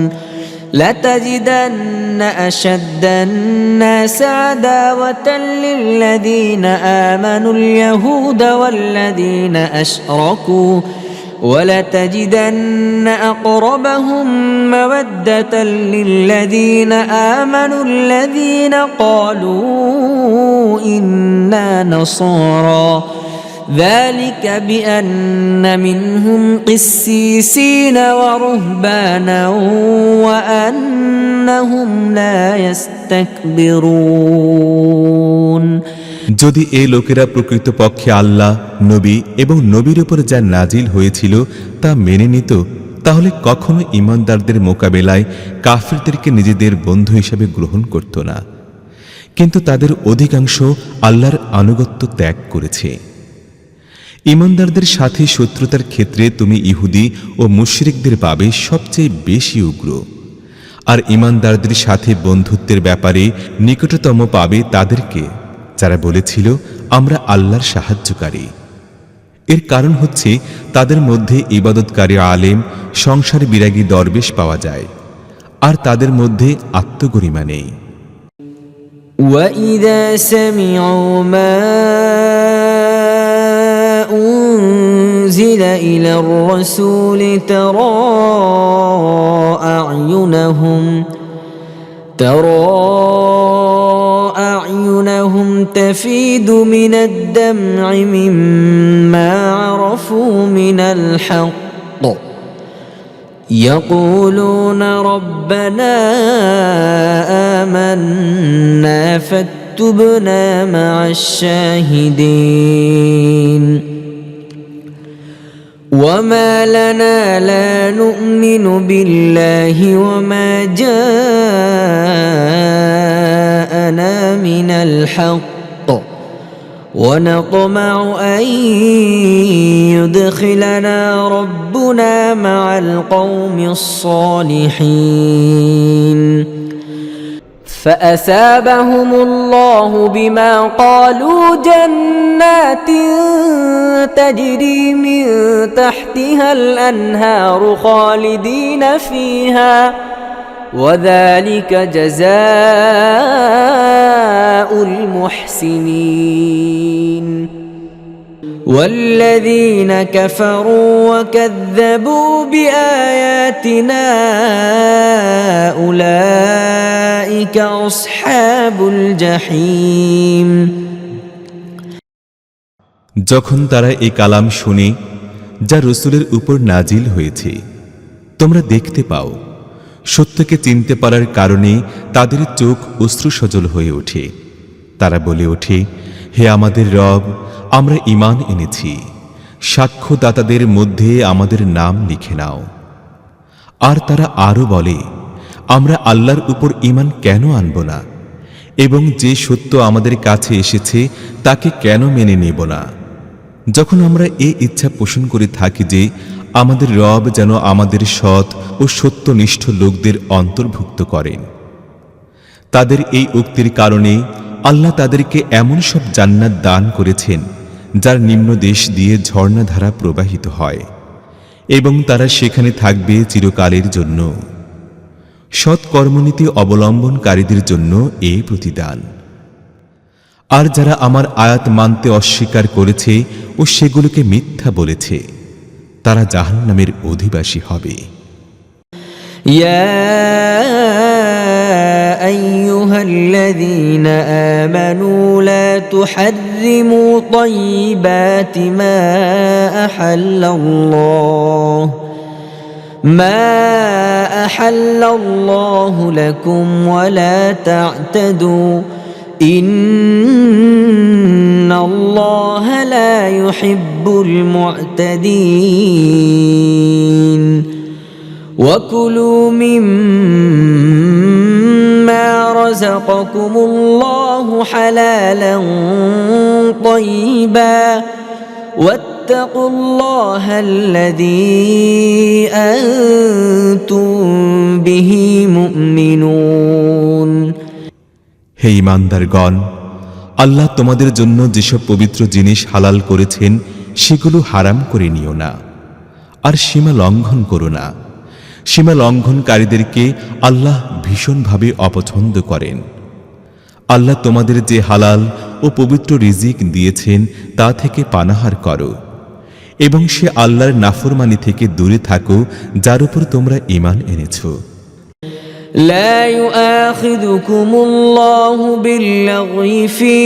لتجدن أشد الناس عداوة للذين آمنوا اليهود والذين أشركوا ولتجدن أقربهم مودة للذين آمنوا الذين قالوا إنا نصارى ذلك بأن منهم قسيسين ورهبانا وأنهم لا يستكبرون। যদি এই লোকেরা প্রকৃতপক্ষে আল্লাহ, নবী এবং নবীর উপর যা নাজিল হয়েছিল তা মেনে নিত, তাহলে কখনো ঈমানদারদের মোকাবেলায় কাফিরদেরকে নিজেদের বন্ধু হিসেবে গ্রহণ করত না। কিন্তু তাদের অধিকাংশ আল্লাহর আনুগত্য ত্যাগ করেছে। ঈমানদারদের সাথে শত্রুতার ক্ষেত্রে তুমি ইহুদি ও মুশরিকদের পাবে সবচেয়ে বেশি উগ্র, আর ঈমানদারদের সাথে বন্ধুত্বের ব্যাপারে নিকটতম পাবে তাদেরকে যারা বলেছিল আমরা আল্লাহর সাহায্যকারী। এর কারণ হচ্ছে তাদের মধ্যে ইবাদতকারী আলেম, সংসার বিরাগী দরবেশ পাওয়া যায়, আর তাদের মধ্যে আত্মগরিমা নেই। وَإِذَا سَمِعُوا مَا أُنزِلَ إِلَى الرَّسُولِ تَرَى أَعْيُنَهُمْ تَفِيضُ مِنَ الدَّمْعِ مِمَّا عَرَفُوا مِنَ الْحَقِّ يقولون ربنا آمنا فاكتبنا مع الشاهدين وما لنا لا نؤمن بالله وما جاءنا من الحق ونطمع أن يدخلنا ربنا مع القوم الصالحين فأثابهم الله بما قالوا جنات تجري من تحتها الأنهار خالدين فيها وذلك جزاء المحسنين والذين كفروا وكذبوا بآياتنا أولئك أصحاب الجحيم। যখন তারা এই কালাম শুনে যা রসুলের উপর নাজিল হয়েছে, তোমরা দেখতে পাও সত্যকে চিনতে পারার কারণে তাদের চোখ অশ্রুসজল হয়ে ওঠে। তারা বলে ওঠে, হে আমাদের রব, আমরা ঈমান এনেছি, সাক্ষ্যদাতাদের মধ্যে আমাদের নাম লিখে নাও। আর তারা আরো বলে, আমরা আল্লাহর উপর ঈমান কেন আনব না, এবং যে সত্য আমাদের কাছে এসেছে তাকে কেন মেনে নেব না? যখন আমরা এই ইচ্ছা পোষণ করে থাকি যে আমাদের রব যেন আমাদের সৎ ও সত্যনিষ্ঠ লোকদের অন্তর্ভুক্ত করেন। তাদের এই উক্তির কারণে আল্লাহ তাদেরকে এমন সব জান্নাত দান করেছেন যার নিম্নদেশ দিয়ে ঝর্ণাধারা প্রবাহিত হয়, এবং তারা সেখানে থাকবে চিরকালের জন্য। সৎ কর্মনীতি অবলম্বনকারীদের জন্য এই প্রতিদান। আর যারা আমার আয়াত মানতে অস্বীকার করেছে ও সেগুলোকে মিথ্যা বলেছে, তারা জাহান্নামের অধিবাসী হবে। يا أيها الذين آمنوا لا تحرموا طيبات ما أحل الله لكم ولا تعتدوا إن الله لا يحب المعتدين وكلوا مما رزقكم الله حلالا طيبا واتقوا الله الذي أنتم به مؤمنون হে ঈমানদারগণ, আল্লাহ তোমাদের জন্য যেসব পবিত্র জিনিস হালাল করেছেন সেগুলো হারাম করে নিও না, আর সীমা লঙ্ঘন করো না। সীমা লঙ্ঘনকারীদেরকে আল্লাহ ভীষণভাবে অপছন্দ করেন। আল্লাহ তোমাদের যে হালাল ও পবিত্র রিজিক দিয়েছেন তা থেকে পানাহার করো, এবং সে আল্লাহর নাফরমানি থেকে দূরে থাকো যার উপর তোমরা ঈমান এনেছো। لا يؤاخذكم الله باللغو في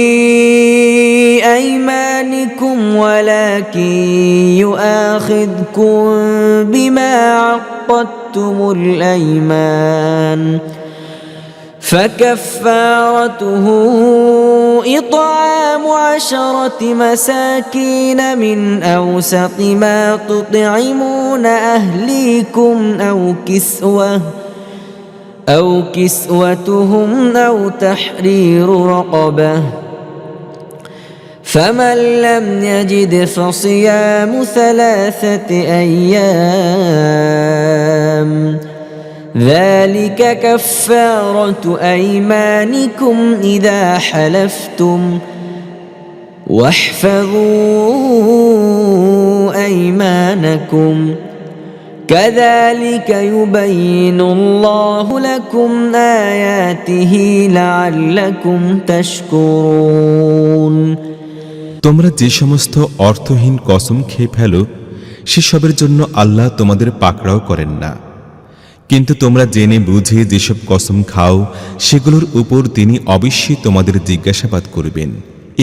أيمانكم ولكن يؤاخذكم بما عقدتم الأيمان فكفارته إطعام 10 مساكين من أوسط ما تطعمون أهليكم أو كسوتهم أو تحرير رقبة فمن لم يجد فصيام 3 أيام ذلك كفارة أيمانكم إذا حلفتم واحفظوا أيمانكم كذلك يبين الله لكم آياته لعلكم تشكرون তোমরা যে সমস্ত অর্থহীন কসম খেয়ে ফেলো সেসবের জন্য আল্লাহ তোমাদের পাকড়াও করেন না, কিন্তু তোমরা জেনে বুঝে যেসব কসম খাও সেগুলোর উপর তিনি অবশ্যই তোমাদের জিজ্ঞাসাবাদ করবেন।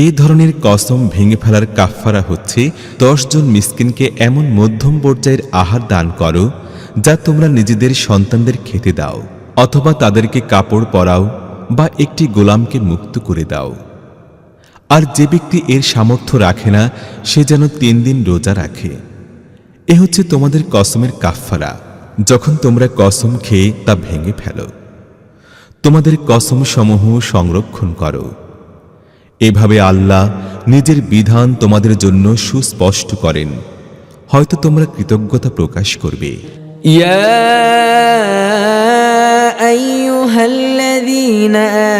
এই ধরনের কসম ভেঙে ফেলার কাফফারা হচ্ছে 10 জন মিসকিনকে এমন মধ্যম পর্যায়ের আহার দান করো যা তোমরা নিজেদের সন্তানদের খেতে দাও, অথবা তাদেরকে কাপড় পরাও বা একটি গোলামকে মুক্ত করে দাও। আর যে ব্যক্তি এর সামর্থ্য রাখে না সে যেন 3 দিন রোজা রাখে। এ হচ্ছে তোমাদের কসমের কাফফারা যখন তোমরা কসম খেয়ে তা ভেঙে ফেলো। তোমাদের কসম সমূহ সংরক্ষণ করো। এভাবে আল্লাহ নিজের বিধান তোমাদের জন্য সুস্পষ্ট করেন, হয়তো তোমরা কৃতজ্ঞতা প্রকাশ করবে। يا أيها الذين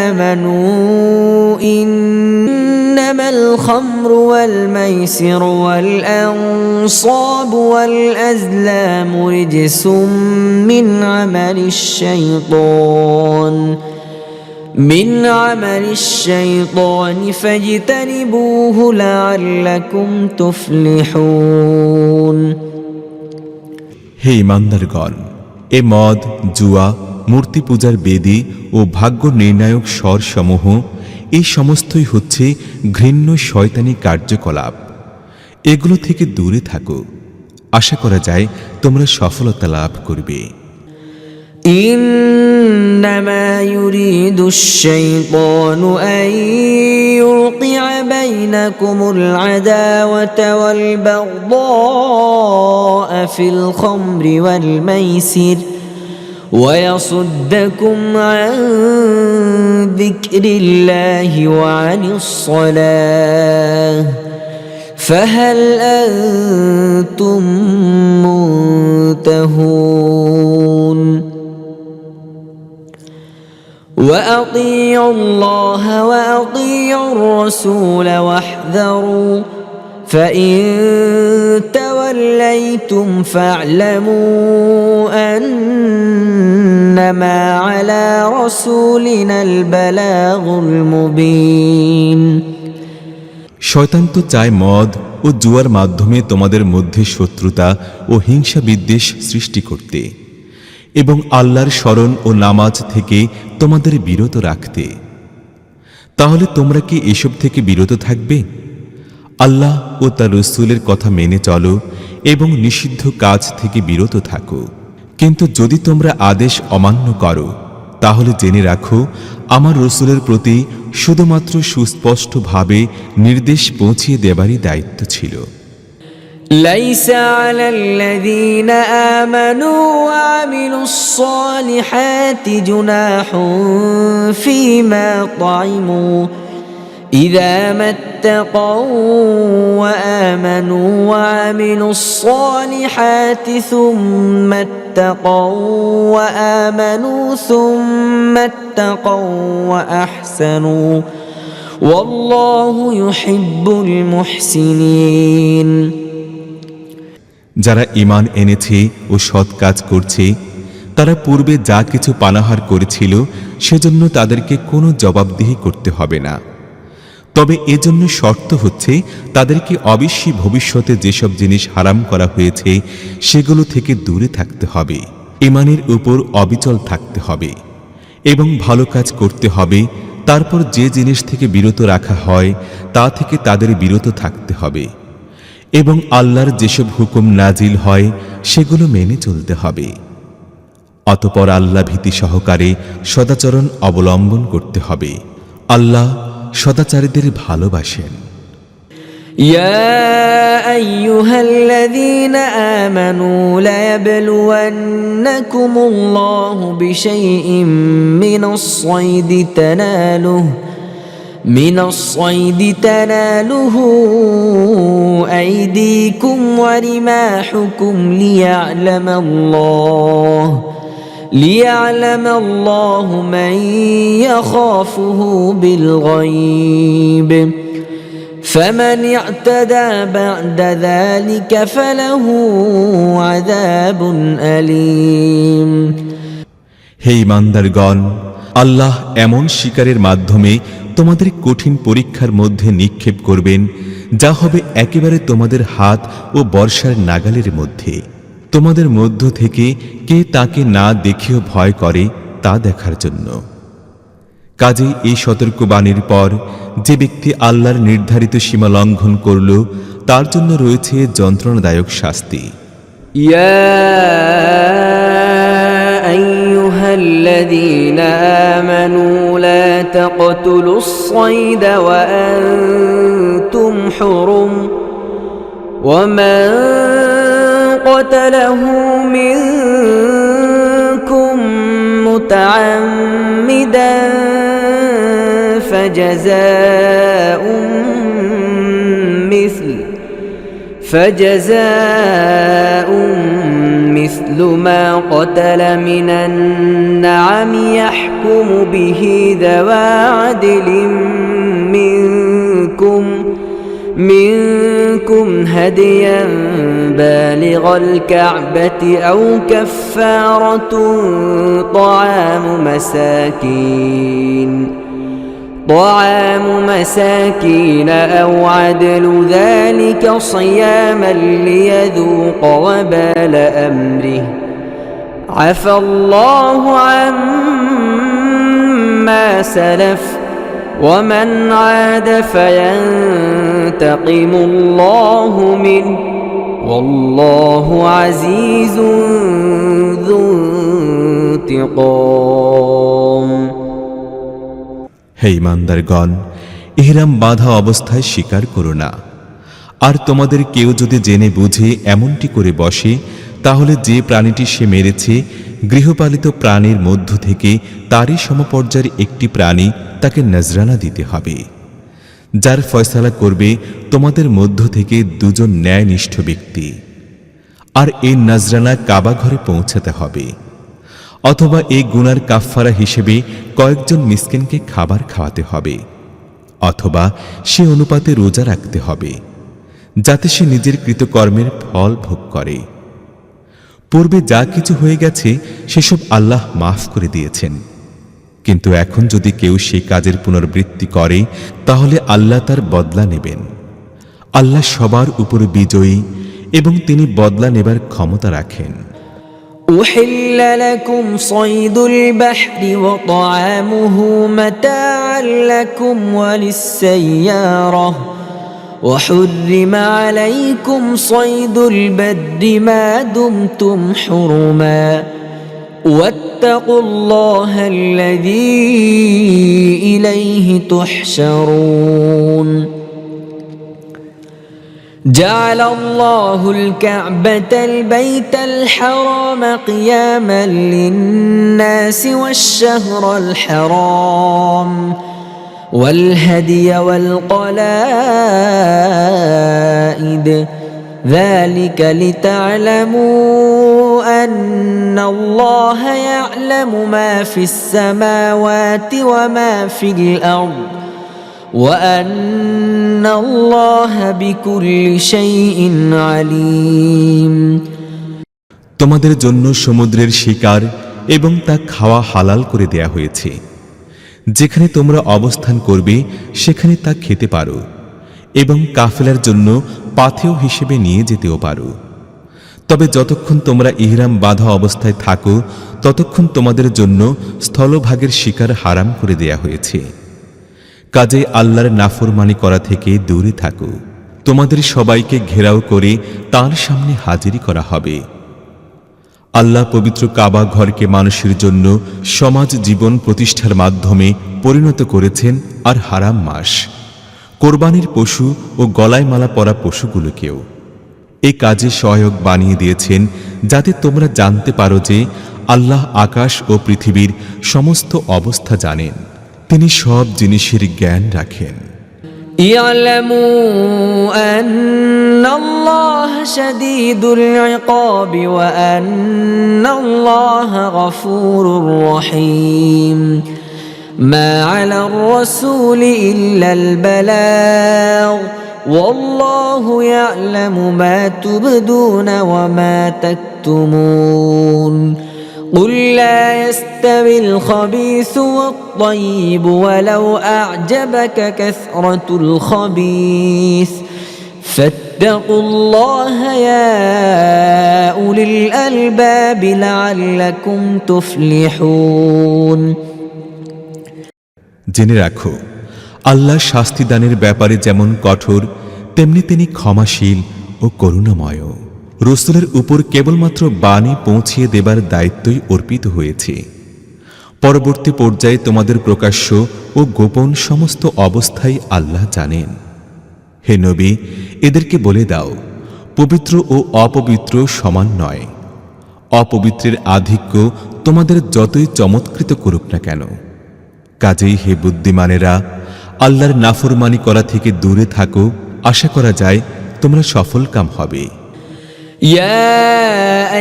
آمنوا إنما الخمر والميسر والأنصاب والأزلام رجس من عمل الشيطان فاجتنبوه لعلكم تفلحون হে ঈমানদারগণ, এ মদ, জুয়া, মূর্তি পূজার বেদী ও ভাগ্য নির্ণায়ক স্বরসমূহ এই সমস্তই হচ্ছে ঘৃণ্য শয়তানি কার্যকলাপ। এগুলো থেকে দূরে থাকো, আশা করা যায় তোমরা সফলতা লাভ করবে। إنما يريد الشيطان أن يوقع بينكم العداوة والبغضاء في الخمر والميسر ويصدكم عن ذكر الله وعن الصلاة فهل أنتم منتهون وأطيعوا الله وأطيعوا الرسول واحذروا فإن توليتم فاعلموا أنما على رسولنا البلاغ المبين শয়তান তো চায় মদ ও জুয়ার মাধ্যমে তোমাদের মধ্যে শত্রুতা ও হিংসা বিদ্বেষ সৃষ্টি করতে এবং আল্লাহর স্মরণ ও নামাজ থেকে তোমাদের বিরত রাখতে। তাহলে তোমরা কি এসব থেকে বিরত থাকবে? আল্লাহ ও তার রাসূলের কথা মেনে চলো এবং নিষিদ্ধ কাজ থেকে বিরত থাকো। কিন্তু যদি তোমরা আদেশ অমান্য করো তাহলে জেনে রাখো আমার রাসূলের প্রতি শুধুমাত্র সুস্পষ্টভাবে নির্দেশ পৌঁছিয়ে দেবারই দায়িত্ব ছিল। ليس على الذين آمنوا وعملوا الصالحات جناح فيما طعموا إذا ما اتقوا وآمنوا وعملوا الصالحات ثم اتقوا وآمنوا ثم اتقوا وأحسنوا والله يحب المحسنين যারা ঈমান এনেছে ও সৎ কাজ করছে তারা পূর্বে যা কিছু পানাহার করেছিল সেজন্য তাদেরকে কোনো জবাবদিহি করতে হবে না। তবে এজন্য শর্ত হচ্ছে তাদেরকে অবশ্যই ভবিষ্যতে যেসব জিনিস হারাম করা হয়েছে সেগুলো থেকে দূরে থাকতে হবে, ঈমানের উপর অবিচল থাকতে হবে এবং ভালো কাজ করতে হবে। তারপর যে জিনিস থেকে বিরত রাখা হয় তা থেকে তাদের বিরত থাকতে হবে এবং আল্লাহর যেসব হুকুম নাজিল হয় সেগুলো মেনে চলতে হবে। অতঃপর আল্লাহ ভীতি সহকারে সদাচরণ অবলম্বন করতে হবে। আল্লাহ সদাচারীদের ভালোবাসেন। يا أيها الذين آمنوا ليبلونكم الله بشيء من الصيد تناله أيديكم ورماحكم ليعلم الله من يخافه بالغيب فمن اعتدى بعد ذلك فله عذاب أليم হে ঈমানদারগণ, আল্লাহ এমন শিকারের মাধ্যমে তোমাদের কঠিন পরীক্ষার মধ্যে নিক্ষেপ করবেন যা হবে একেবারে তোমাদের হাত ও বর্ষার নাগালের মধ্যে। তোমাদের মধ্য থেকে কে তাকে না দেখেও ভয় করে তা দেখার জন্য। কাজেই এই সতর্কবাণীর পর যে ব্যক্তি আল্লাহর নির্ধারিত সীমা লঙ্ঘন করল তার জন্য রয়েছে যন্ত্রণাদায়ক শাস্তি। يا أيها الذين آمنوا لا تقتلوا الصيد وأنتم حرم ومن قتله منكم متعمدا فجزاء مثل ما قتل من النعم يحكم به ذوى عدل منكم هديا بالغ الكعبة أو كفارة طعام مساكين أو عدل ذلك صياما ليذوق وبال أمره عفى الله عما سلف ومن عاد فينتقم الله منه والله عزيز ذو انتقام হে ঈমানদারগণ, ইহরাম বাঁধা অবস্থায় শিকার করো না। আর তোমাদের কেউ যদি জেনে বুঝে এমনটি করে বসে, তাহলে যে প্রাণীটি সে মেরেছে গৃহপালিত প্রাণীর মধ্য থেকে তারই সমপর্যায়ের একটি প্রাণী তাকে নজরানা দিতে হবে, যার ফয়সালা করবে তোমাদের মধ্য থেকে দুজন ন্যায়নিষ্ঠ ব্যক্তি। আর এই নজরানা কাবা ঘরে পৌঁছাতে হবে, অথবা এই গুনার কাফফারা হিসেবে কয়েকজন মিসকিনকে খাবার খাওয়াতে হবে, অথবা সে অনুপাতে রোজা রাখতে হবে, যাতে সে নিজের কৃতকর্মের ফল ভোগ করে। পূর্বে যা কিছু হয়ে গেছে সেসব আল্লাহ মাফ করে দিয়েছেন, কিন্তু এখন যদি কেউ সেই কাজের পুনরাবৃত্তি করে তাহলে আল্লাহ তার বদলা নেবেন। আল্লাহ সবার উপর বিজয়ী এবং তিনি বদলা নেবার ক্ষমতা রাখেন। أحل لكم صيد البحر وطعامه متاعا لكم وللسيارة وحرم عليكم صيد البر ما دمتم حرما واتقوا الله الذي إليه تحشرون جعل الله الكعبة البيت الحرام قياما للناس والشهر الحرام والهدي والقلائد ذلك لتعلموا أن الله يعلم ما في السماوات وما في الأرض وأن الله بكل شيء عليم তোমাদের জন্য সমুদ্রের শিকার এবং তা খাওয়া হালাল করে দেয়া হয়েছে। যেখানে তোমরা অবস্থান করবে সেখানে তা খেতে পারো এবং কাফেলার জন্য পাথেয় হিসেবে নিয়ে যেতেও পারো। তবে যতক্ষণ তোমরা ইহরাম বাঁধা অবস্থায় থাকো ততক্ষণ তোমাদের জন্য স্থলভাগের শিকার হারাম করে দেয়া হয়েছে। কাজে আল্লাহর নাফরমানি করা থেকে দূরে থাকো। তোমাদের সবাইকে ঘেরাও করে তার সামনে হাজিরি করা হবে। আল্লাহ পবিত্র কাবা ঘরকে মানুষের জন্য সমাজ জীবন প্রতিষ্ঠার মাধ্যমে পরিণত করেছেন আর হারাম মাস, কোরবানির পশু ও গলায় মালা পরা পশুগুলোকেও এই কাজে সহায়ক বানিয়ে দিয়েছেন, যাতে তোমরা জানতে পারো যে আল্লাহ আকাশ ও পৃথিবীর সমস্ত অবস্থা জানেন, তিনি সব জিনিসের জ্ঞান রাখেন। اعلموا أن الله شديد العقاب وأن الله غفور رحيم ما على الرسول إلا البلاغ والله يعلم ما تبدون وما تكتمون قل لا يستوي الخبيث والطيب ولو أعجبك كثرة الخبيث فاتقوا الله يا أولي الألباب لعلكم تفلحون জেনে রাখো, আল্লাহ শাস্তি দানের ব্যাপারে যেমন কঠোর, তেমনি তিনি ক্ষমাশীল ও করুণাময়। রসুলের উপর কেবলমাত্র বাণী পৌঁছিয়ে দেবার দায়িত্বই অর্পিত হয়েছে। পরবর্তী পর্যায়ে তোমাদের প্রকাশ্য ও গোপন সমস্ত অবস্থাই আল্লাহ জানেন। হে নবী, এদেরকে বলে দাও, পবিত্র ও অপবিত্র সমান নয়। অপবিত্রের আধিক্য তোমাদের যতই চমৎকৃত করুক না কেন। কাজেই হে বুদ্ধিমানেরা, আল্লাহর নাফরমানি করা থেকে দূরে থাকো, আশা করা যায় তোমরা সফলকাম হবে। يا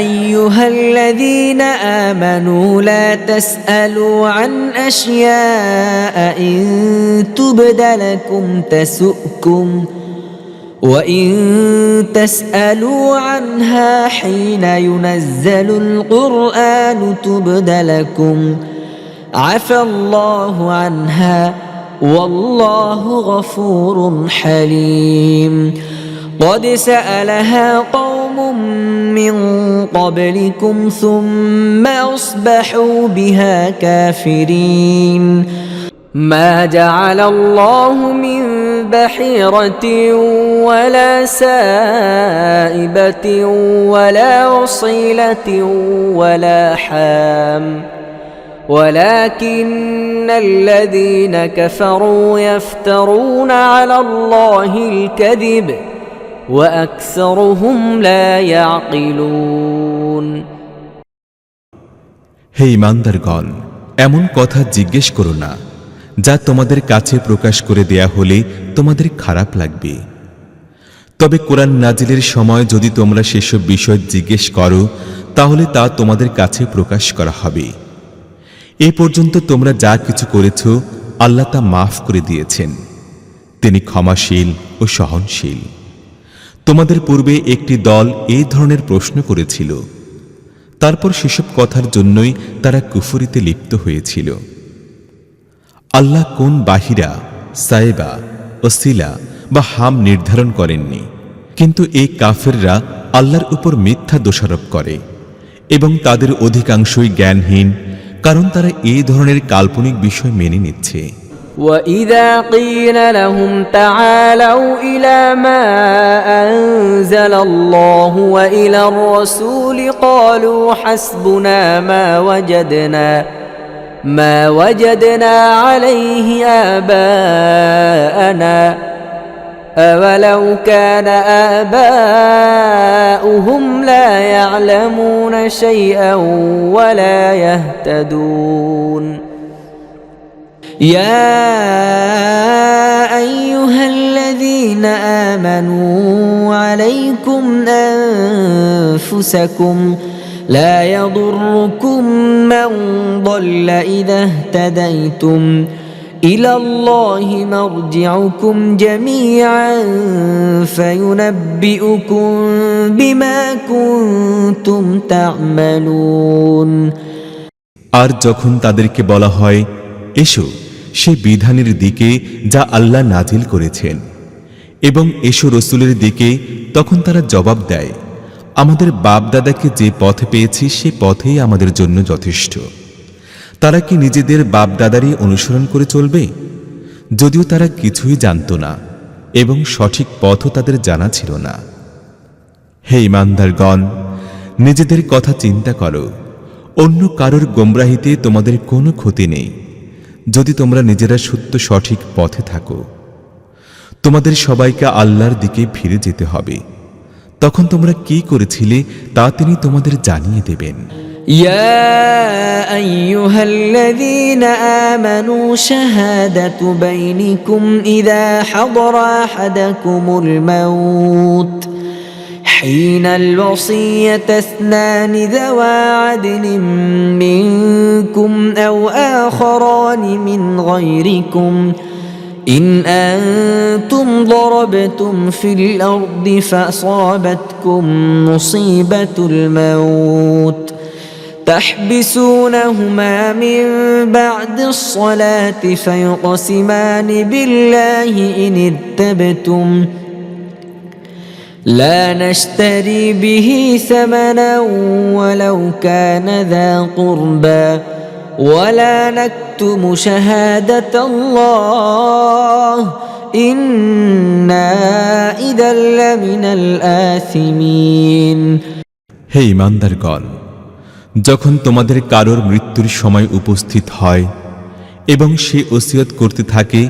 أيها الذين آمنوا لا تسألوا عن أشياء إن تبد لكم تسؤكم وإن تسألوا عنها حين ينزل القرآن تبد لكم عفى الله عنها والله غفور حليم قد سألها قوم من قبلكم ثم أصبحوا بها كافرين ما جعل الله من بحيرة ولا سائبة ولا وصيلة ولا حام ولكن الذين كفروا يفترون على الله الكذب وأكثرهم لا يعقلون হে ঈমানদারগণ, এমন কথা জিজ্ঞেস করো না যা তোমাদের কাছে প্রকাশ করে দেয়া হলে তোমাদের খারাপ লাগবে। তবে কোরআন নাজিলের সময় যদি তোমরা সেসব বিষয় জিজ্ঞেস করো তাহলে তা তোমাদের কাছে প্রকাশ করা হবে। এ পর্যন্ত তোমরা যা কিছু করেছ আল্লাহ তা মাফ করে দিয়েছেন। তিনি ক্ষমাশীল ও সহনশীল। তোমাদের পূর্বে একটি দল এই ধরনের প্রশ্ন করেছিল, তারপর সেসব কথার জন্যই তারা কুফরিতে লিপ্ত হয়েছিল। আল্লাহ কোন বাহিরা, সায়েবা, ওসিলা বা হাম নির্ধারণ করেননি, কিন্তু এই কাফেররা আল্লাহর উপর মিথ্যা দোষারোপ করে এবং তাদের অধিকাংশই জ্ঞানহীন, কারণ তারা এই ধরনের কাল্পনিক বিষয় মেনে নিচ্ছে। وَإِذَا قِيلَ لَهُمْ تَعَالَوْا إِلَى مَا أَنزَلَ اللَّهُ وَإِلَى الرَّسُولِ قَالُوا حَسْبُنَا مَا وَجَدْنَا عَلَيْهِ آبَاءَنَا أَوَلَوْ كَانَ آبَاؤُهُمْ لَا يَعْلَمُونَ شَيْئًا وَلَا يَهْتَدُونَ يا أيها الذين آمنوا عليكم أنفسكم لا يضركم من ضل إذا اهتديتم إلى الله مرجعكم جميعا فينبئكم بما كنتم تعملون আর যখন তাদেরকে বলা হয় এসো সেই বিধানের দিকে যা আল্লাহ নাজিল করেছেন এবং এসো রসুলের দিকে, তখন তারা জবাব দেয়, আমাদের বাপ দাদাকে যে পথে পেয়েছি সে পথেই আমাদের জন্য যথেষ্ট। তারা কি নিজেদের বাপ দাদারই অনুসরণ করে চলবে? যদিও তারা কিছুই জানত না এবং সঠিক পথও তাদের জানা ছিল না। হে ঈমানদারগণ, নিজেদের কথা চিন্তা করো, অন্য কারোর গোমরাহিতে তোমাদের কোনো ক্ষতি নেই যদি তোমরা নিজেরা সত্য সঠিক পথে থাকো। তোমাদের সবাইকে আল্লাহর দিকে ফিরে যেতে হবে, তখন তোমরা কি করেছিলে তা তিনি তোমাদের জানিয়ে দেবেন। يا أيها الذين آمنوا شهادة بينكم إذا حضر أحدكم الموت حين الوصية اثنان ذوى عدل منكم أو آخران من غيركم إن أنتم ضربتم في الأرض فأصابتكم مصيبة الموت تحبسونهما من بعد الصلاة فيقسمان بالله إن ارتبتم لا نشتري به ثمنا ولو كان ذا قربى ولا نكتم شهادة الله إنا إذا لمن الآثمين হে ঈমানদারগণ, যখন তোমাদের কারোর মৃত্যুর সময় উপস্থিত হয় এবং সে ওসিয়ত করতে থাকে,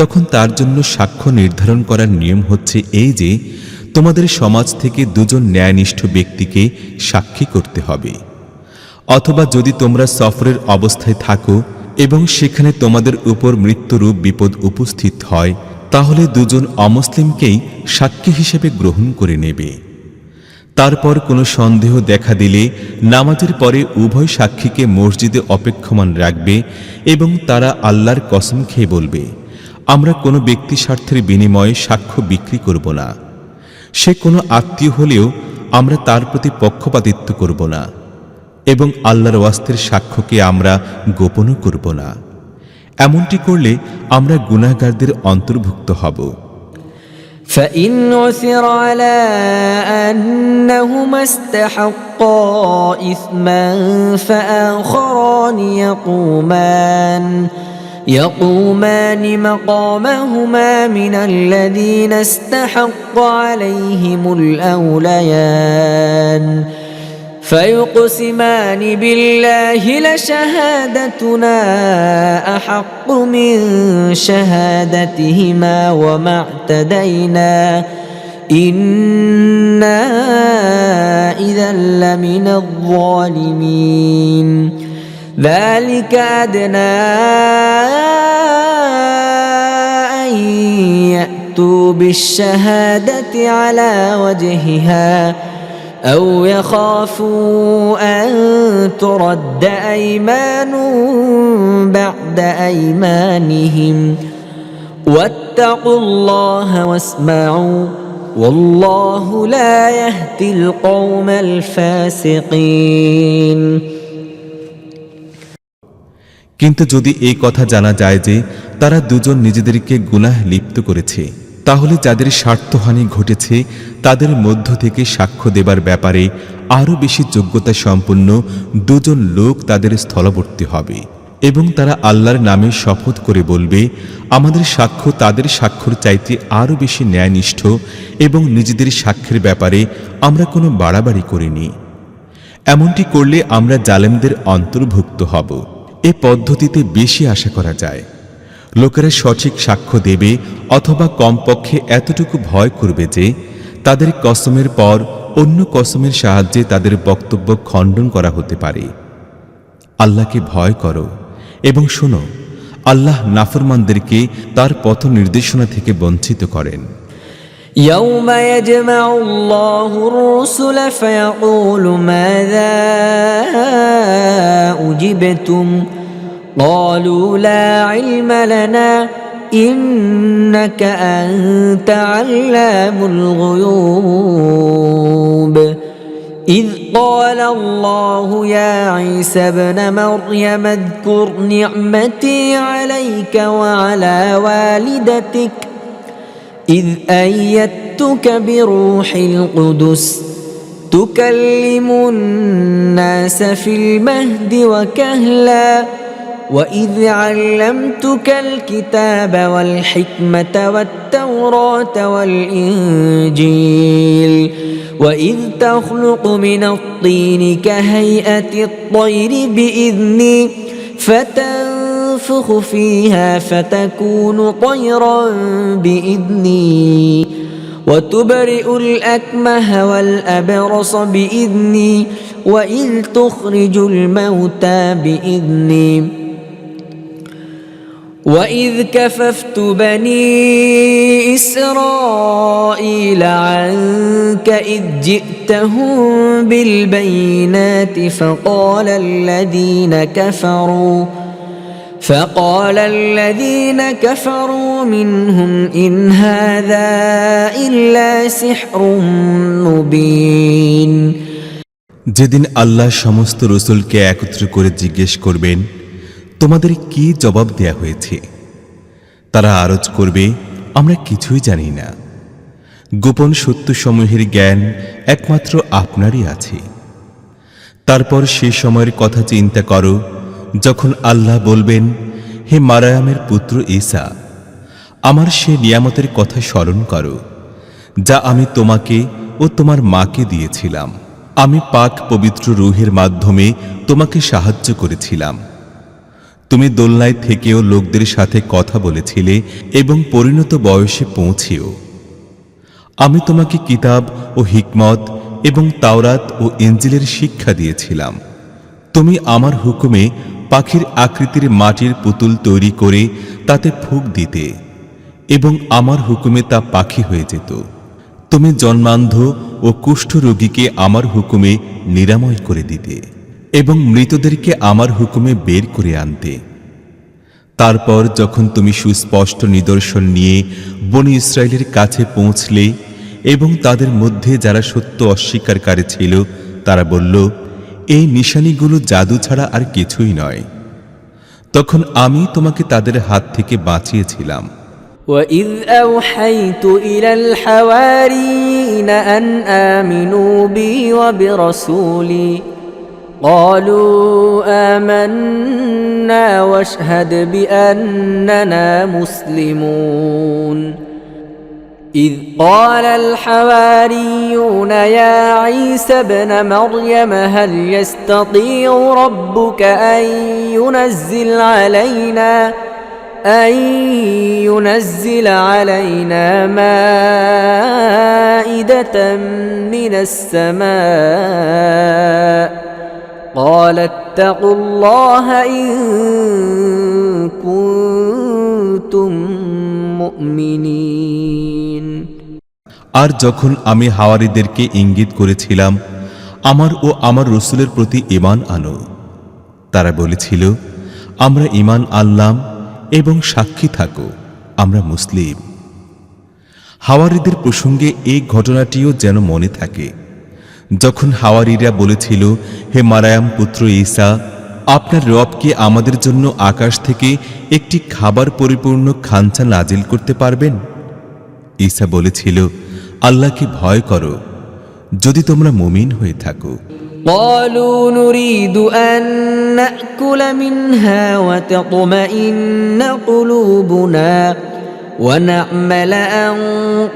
তখন তার জন্য সাক্ষ্য নির্ধারণ করার নিয়ম হচ্ছে এই যে তোমাদের সমাজ থেকে দুজন ন্যায়নিষ্ঠ ব্যক্তিকে সাক্ষী করতে হবে। অথবা যদি তোমরা সফরের অবস্থায় থাকো এবং সেখানে তোমাদের উপর মৃত্যুরূপ বিপদ উপস্থিত হয়, তাহলে দুজন অমুসলিমকেই সাক্ষী হিসেবে গ্রহণ করে নেবে। তারপর কোনো সন্দেহ দেখা দিলে নামাজের পরে উভয় সাক্ষীকে মসজিদে অপেক্ষমান রাখবে এবং তারা আল্লাহর কসম খেয়ে বলবে, আমরা কোনো ব্যক্তি স্বার্থের বিনিময়ে সাক্ষ্য বিক্রি করব না। সে কোনো আত্মীয় হলেও আমরা তার প্রতি পক্ষপাতিত্ব করব না এবং আল্লাহর ওয়াস্তের সাক্ষ্যকে আমরা গোপনও করব না। এমনটি করলে আমরা গুনাহগারদের অন্তর্ভুক্ত হব। فإن عثر على أنهما استحقا إثما فآخران يقومان مقامهما من الذين استحق عليهم الأوليان فيقسمان بالله لشهادتنا أحق من شهادتهما وما اعتدينا إنا إذا لمن الظالمين ذلك أدنى أن يأتوا بالشهادة على وجهها أو يخافوا أن ترد أيمان بعد أيمانهم واتقوا الله واسمعوا والله لا يهدي القوم الفاسقين কিন্তু যদি এই কথা জানা যায় যে তারা দুজন নিজেদেরকে গুনাহ লিপ্ত করেছে, তাহলে যাদের স্বার্থহানি ঘটেছে তাদের মধ্য থেকে সাক্ষ্য দেবার ব্যাপারে আরও বেশি যোগ্যতা সম্পন্ন দুজন লোক তাদের স্থলবর্তী হবে এবং তারা আল্লাহর নামে শপথ করে বলবে, আমাদের সাক্ষ্য তাদের সাক্ষ্যর চাইতে আরও বেশি ন্যায়নিষ্ঠ এবং নিজেদের সাক্ষ্যের ব্যাপারে আমরা কোনো বাড়াবাড়ি করিনি। এমনটি করলে আমরা জালেমদের অন্তর্ভুক্ত হব। এ পদ্ধতিতে বেশি আশা করা যায়। লোকেরা সঠিক সাক্ষ্য দেবে অথবা কমপক্ষে এতটুকু ভয় করবে যে তাদের কসমের পর অন্য কসমের সাহায্যে তাদের বক্তব্য খণ্ডন করা হতে পারে। আল্লাহকে ভয় করো এবং শোনো, আল্লাহ নাফরমানদেরকে তার পথ নির্দেশনা থেকে বঞ্চিত করেন। يوم يجمع الله الرسل فيقول ماذا أجبتم قالوا لا علم لنا إنك أنت علام الغيوب إذ قال الله يا عيسى ابن مريم اذكر نعمتي عليك وعلى والدتك إذ أيدتك بروح القدس تكلم الناس في المهد وكهلا وإذ علمتك الكتاب والحكمة والتوراة والإنجيل وإذ تخلق من الطين كهيئة الطير بإذني فتنفخ فيها فتكون طيرا بإذني وتبرئ الأكمه والأبرص بإذني وإذ تخرج الموتى بإذني وإذ كففت بني إسرائيل عنك إذ جئتهم بالبينات فقال الذين كفروا منهم إن هذا إلا سحر مبين যেদিন আল্লাহ সমস্ত রসুলকে একত্র করে জিজ্ঞেস করবেন, তোমাদের কি জবাব দেয়া হয়েছে? তারা আরজ করবে, আমরা কিছুই জানি না। গোপন সত্যসমূহের জ্ঞান একমাত্র আপনারই আছে। তারপর সে সময়ের কথা চিন্তা করো যখন আল্লাহ বলবেন, হে মারয়ামের পুত্র ঈসা, আমার সে নিয়ামতের কথা স্মরণ করো যা আমি তোমাকে ও তোমার মাকে দিয়েছিলাম। আমি পাক পবিত্র রূহের মাধ্যমে তোমাকে সাহায্য করেছিলাম। তুমি দোলনায় থেকেও লোকদের সাথে কথা বলেছিলে এবং পরিণত বয়সে পৌঁছেও। আমি তোমাকে কিতাব ও হিকমত এবং তাওরাত ও ইনজিলের শিক্ষা দিয়েছিলাম। তুমি আমার হুকুমে পাখির আকৃতির মাটির পুতুল তৈরি করে তাতে ফুঁক দিতে এবং আমার হুকুমে তা পাখি হয়ে যেত। তুমি জন্মান্ধ ও কুষ্ঠ রোগীকে আমার হুকুমে নিরাময় করে দিতে এবং মৃতদেরকে আমার হুকুমে বের করে আনতে। তারপর যখন তুমি সুস্পষ্ট নিদর্শন নিয়ে বনী ইসরায়েলের কাছে পৌঁছলে এবং তাদের মধ্যে যারা সত্য অস্বীকারী ছিল তারা বলল, এই নিশানিগুলো জাদু ছাড়া আর কিছুই নয়, তখন আমি তোমাকে তাদের হাত থেকে বাঁচিয়েছিলাম। وَإِذْ أَوْحَيْتُ إِلَى الْحَوَارِيِّينَ أَنْ آمِنُوا بِي وَبِرَسُولِي قالوا آمنا واشهد بأننا مسلمون إذ قال الحواريون يا عيسى ابن مريم هل يستطيع ربك أن ينزل علينا مائدة من السماء قال اتقوا الله إن كنتم মুমিনিন। আর যখন আমি হাওয়ারীদেরকে ইঙ্গিত করেছিলাম আমার ও আমার রসূলের প্রতি ঈমান আনো, তারা বলেছিল আমরা ঈমান আনলাম এবং সাক্ষী থাকো আমরা মুসলিম। হাওয়ারীদের প্রসঙ্গে এই ঘটনাটিও যেন মনে থাকে যখন হাওয়ারীরা বলেছিল হে মারয়াম পুত্র ঈসা, আপনার রব কি আমাদের জন্য আকাশ থেকে একটি খাবার পরিপূর্ণ খাঞ্চা নাজিল করতে পারবেন? ঈসা বলেছিল আল্লাহকে ভয় করো যদি তোমরা মুমিন হয়ে থাকো। قالوا نريد أن نأكل منها وتطمئن قلوبنا ونعمل أن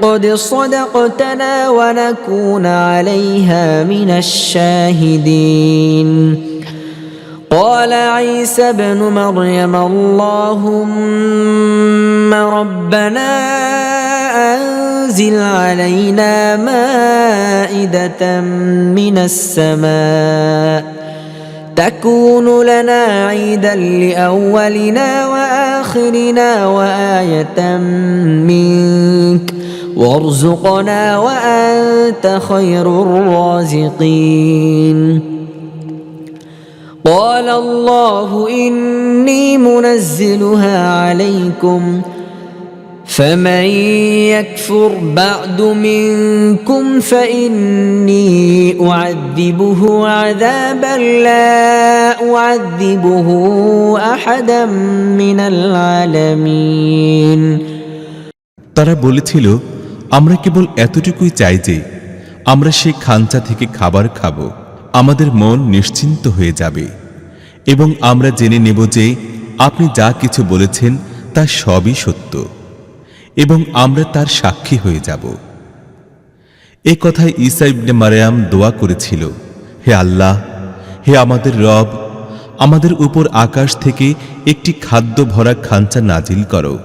قد صدقتنا ونكون عليها من الشاهدين قال عيسى ابن مريم اللهم ربنا أنزل علينا مائدة من السماء تكون لنا عيدا لأولنا وآخرنا وآية منك وارزقنا وأنت خير الرازقين قال الله إني منزلها عليكم فمن يكفر بعد منكم فإني أعذبه عذابا لا أعذبه أحدا من العالمين তারা বলেছিল আমরা কেবল এতটুকুই চাই যে আমরা সেই খাঞ্চা থেকে খাবার খাব, আমাদের মন নিশ্চিন্ত হয়ে যাবে এবং আমরা জেনে নেব যে আপনি যা কিছু বলেছেন তা সবই সত্য এবং আমরা তার সাক্ষী হয়ে যাব। এই কথায় ঈসা ইবনে মারয়াম দোয়া করেছিল, হে আল্লাহ, হে আমাদের রব, আমাদের উপর আকাশ থেকে একটি খাদ্য ভরা খাঞ্চা নাজিল করো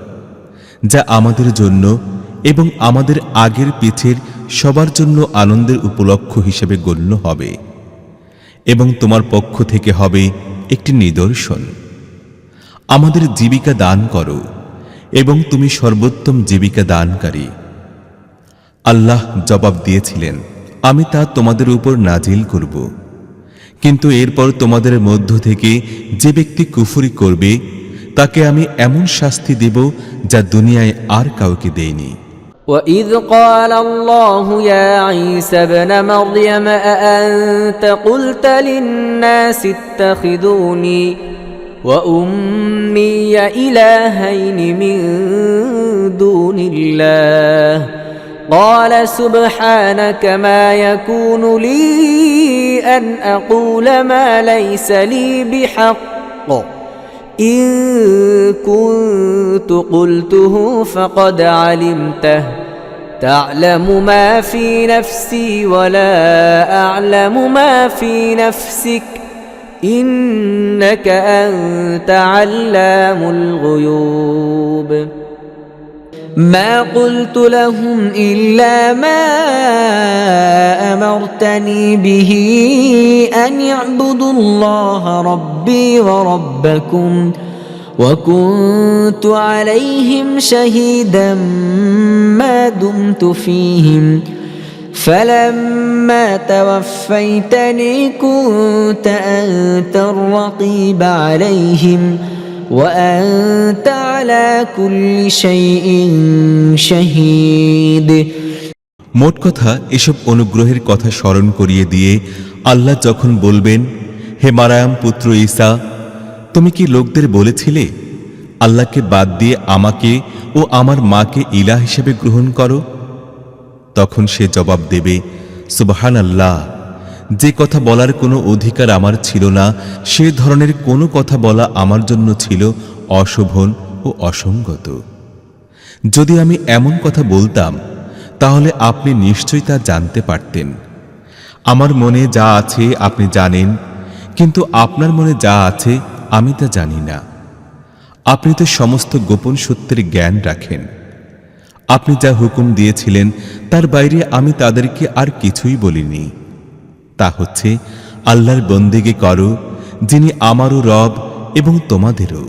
যা আমাদের জন্য এবং আমাদের আগের পিছের সবার জন্য আনন্দের উপলক্ষ হিসেবে গণ্য হবে এবং তোমার পক্ষ থেকে হবে একটি নিদর্শন। আমাদের জীবিকা দান করো এবং তুমি সর্বোত্তম জীবিকা দানকারী। আল্লাহ জবাব দিয়েছিলেন, আমি তা তোমাদের উপর নাজিল করব, কিন্তু এরপর তোমাদের মধ্য থেকে যে ব্যক্তি কুফরি করবে তাকে আমি এমন শাস্তি দেব যা দুনিয়ায় আর কাউকে দেইনি। وإذ قال الله يا عيسى ابن مريم أأنت قلت للناس اتخذوني وأمي إلهين من دون الله قال سبحانك ما يكون لي أن أقول ما ليس لي بحق إن كنت قلته فقد علمته تعلم ما في نفسي ولا أعلم ما في نفسك إنك أنت علام الغيوب ما قلت لهم إلا ما أمرتني به أن يعبدوا الله ربي وربكم وكنت عليهم شهيدا ما دمت فيهم فلما توفيتني كنت أنت الرقيب عليهم وأنت على كل شيء شهيد মোট কথা এসব অনুগ্রহের কথা স্মরণ করিয়ে দিয়ে আল্লাহ যখন বলবেন, হে মারয়াম পুত্র ঈসা, তুমি কি লোকদের বলেছিলে আল্লাহকে বাদ দিয়ে আমাকে ও আমার মাকে ইলাহ হিসেবে গ্রহণ করো? তখন সে জবাব দেবে, সুবহানাল্লাহ, যে কথা বলার কোনো অধিকার আমার ছিল না, সে ধরনের কোনো কথা বলা আমার জন্য ছিল অশোভন ও অসঙ্গত। যদি আমি এমন কথা বলতাম তাহলে আপনি নিশ্চয়ই তা জানতে পারতেন। আমার মনে যা আছে আপনি জানেন, কিন্তু আপনার মনে যা আছে আমি তা জানি না। আপনি তো সমস্ত গোপন সত্যের জ্ঞান রাখেন। আপনি যা হুকুম দিয়েছিলেন তার বাইরে আমি তাদেরকে আর কিছুই বলিনি। তা হচ্ছে আল্লাহর বন্দেগী করো, যিনি আমারও রব এবং তোমাদেরও।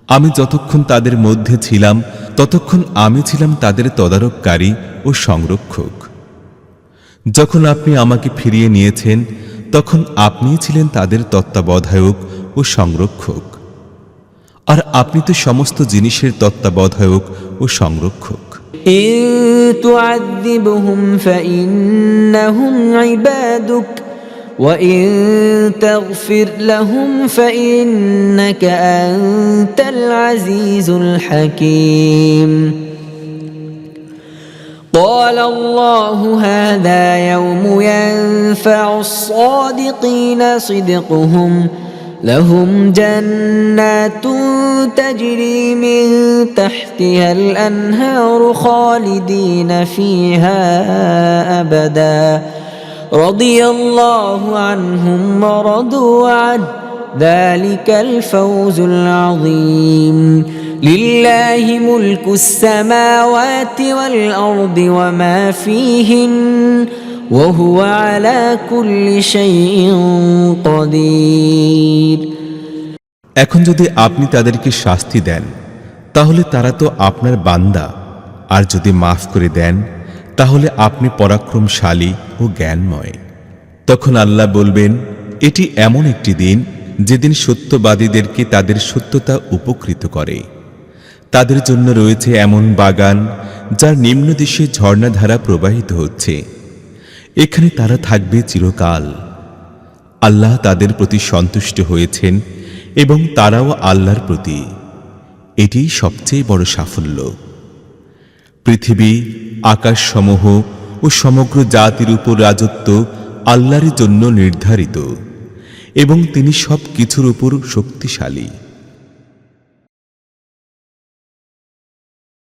আমি যতক্ষণ তাদের মধ্যে ছিলাম ততক্ষণ আমি ছিলাম তাদের তদারককারী ও সংরক্ষক। যখন আপনি আমাকে ফিরিয়ে নিয়েছেন তখন আপনিই ছিলেন তাদের তত্ত্বাবধায়ক ও সংরক্ষক। আর আপনি তো সমস্ত জিনিসের তত্ত্বাবধায়ক ও সংরক্ষক। إن تعذبهم فإنهم عبادك وإن تغفر لهم فإنك أنت العزيز الحكيم قال الله هذا يوم ينفع الصادقين صدقهم لهم جنات تجري من تحتها الأنهار خالدين فيها أبدا رضي الله عنهم ورضوا عنه ذلك الفوز العظيم لله ملك السماوات والأرض وما فيهن وهو على كل شيء قدير এখন যদি আপনি তাদেরকে শাস্তি দেন তাহলে তারা তো আপনার বান্দা, আর যদি মাফ করে দেন তাহলে আপনি পরাক্রমশালী ও জ্ঞানময়। তখন আল্লাহ বলবেন, এটি এমন একটি দিন যেদিন সত্যবাদীদেরকে তাদের সত্যতা উপকৃত করে। তাদের জন্য রয়েছে এমন বাগান যার নিম্নদিশে ঝর্ণাধারা প্রবাহিত হচ্ছে। এখানে তারা থাকবে চিরকাল। আল্লাহ তাদের প্রতি সন্তুষ্ট হয়েছেন এবং তারাও আল্লাহর প্রতি। এটিই সবচেয়ে বড় সাফল্য। পৃথিবী, আকাশসমূহ ও সমগ্র জাতির উপর রাজত্ব আল্লাহর জন্য নির্ধারিত এবং তিনি সব কিছুর উপর শক্তিশালী।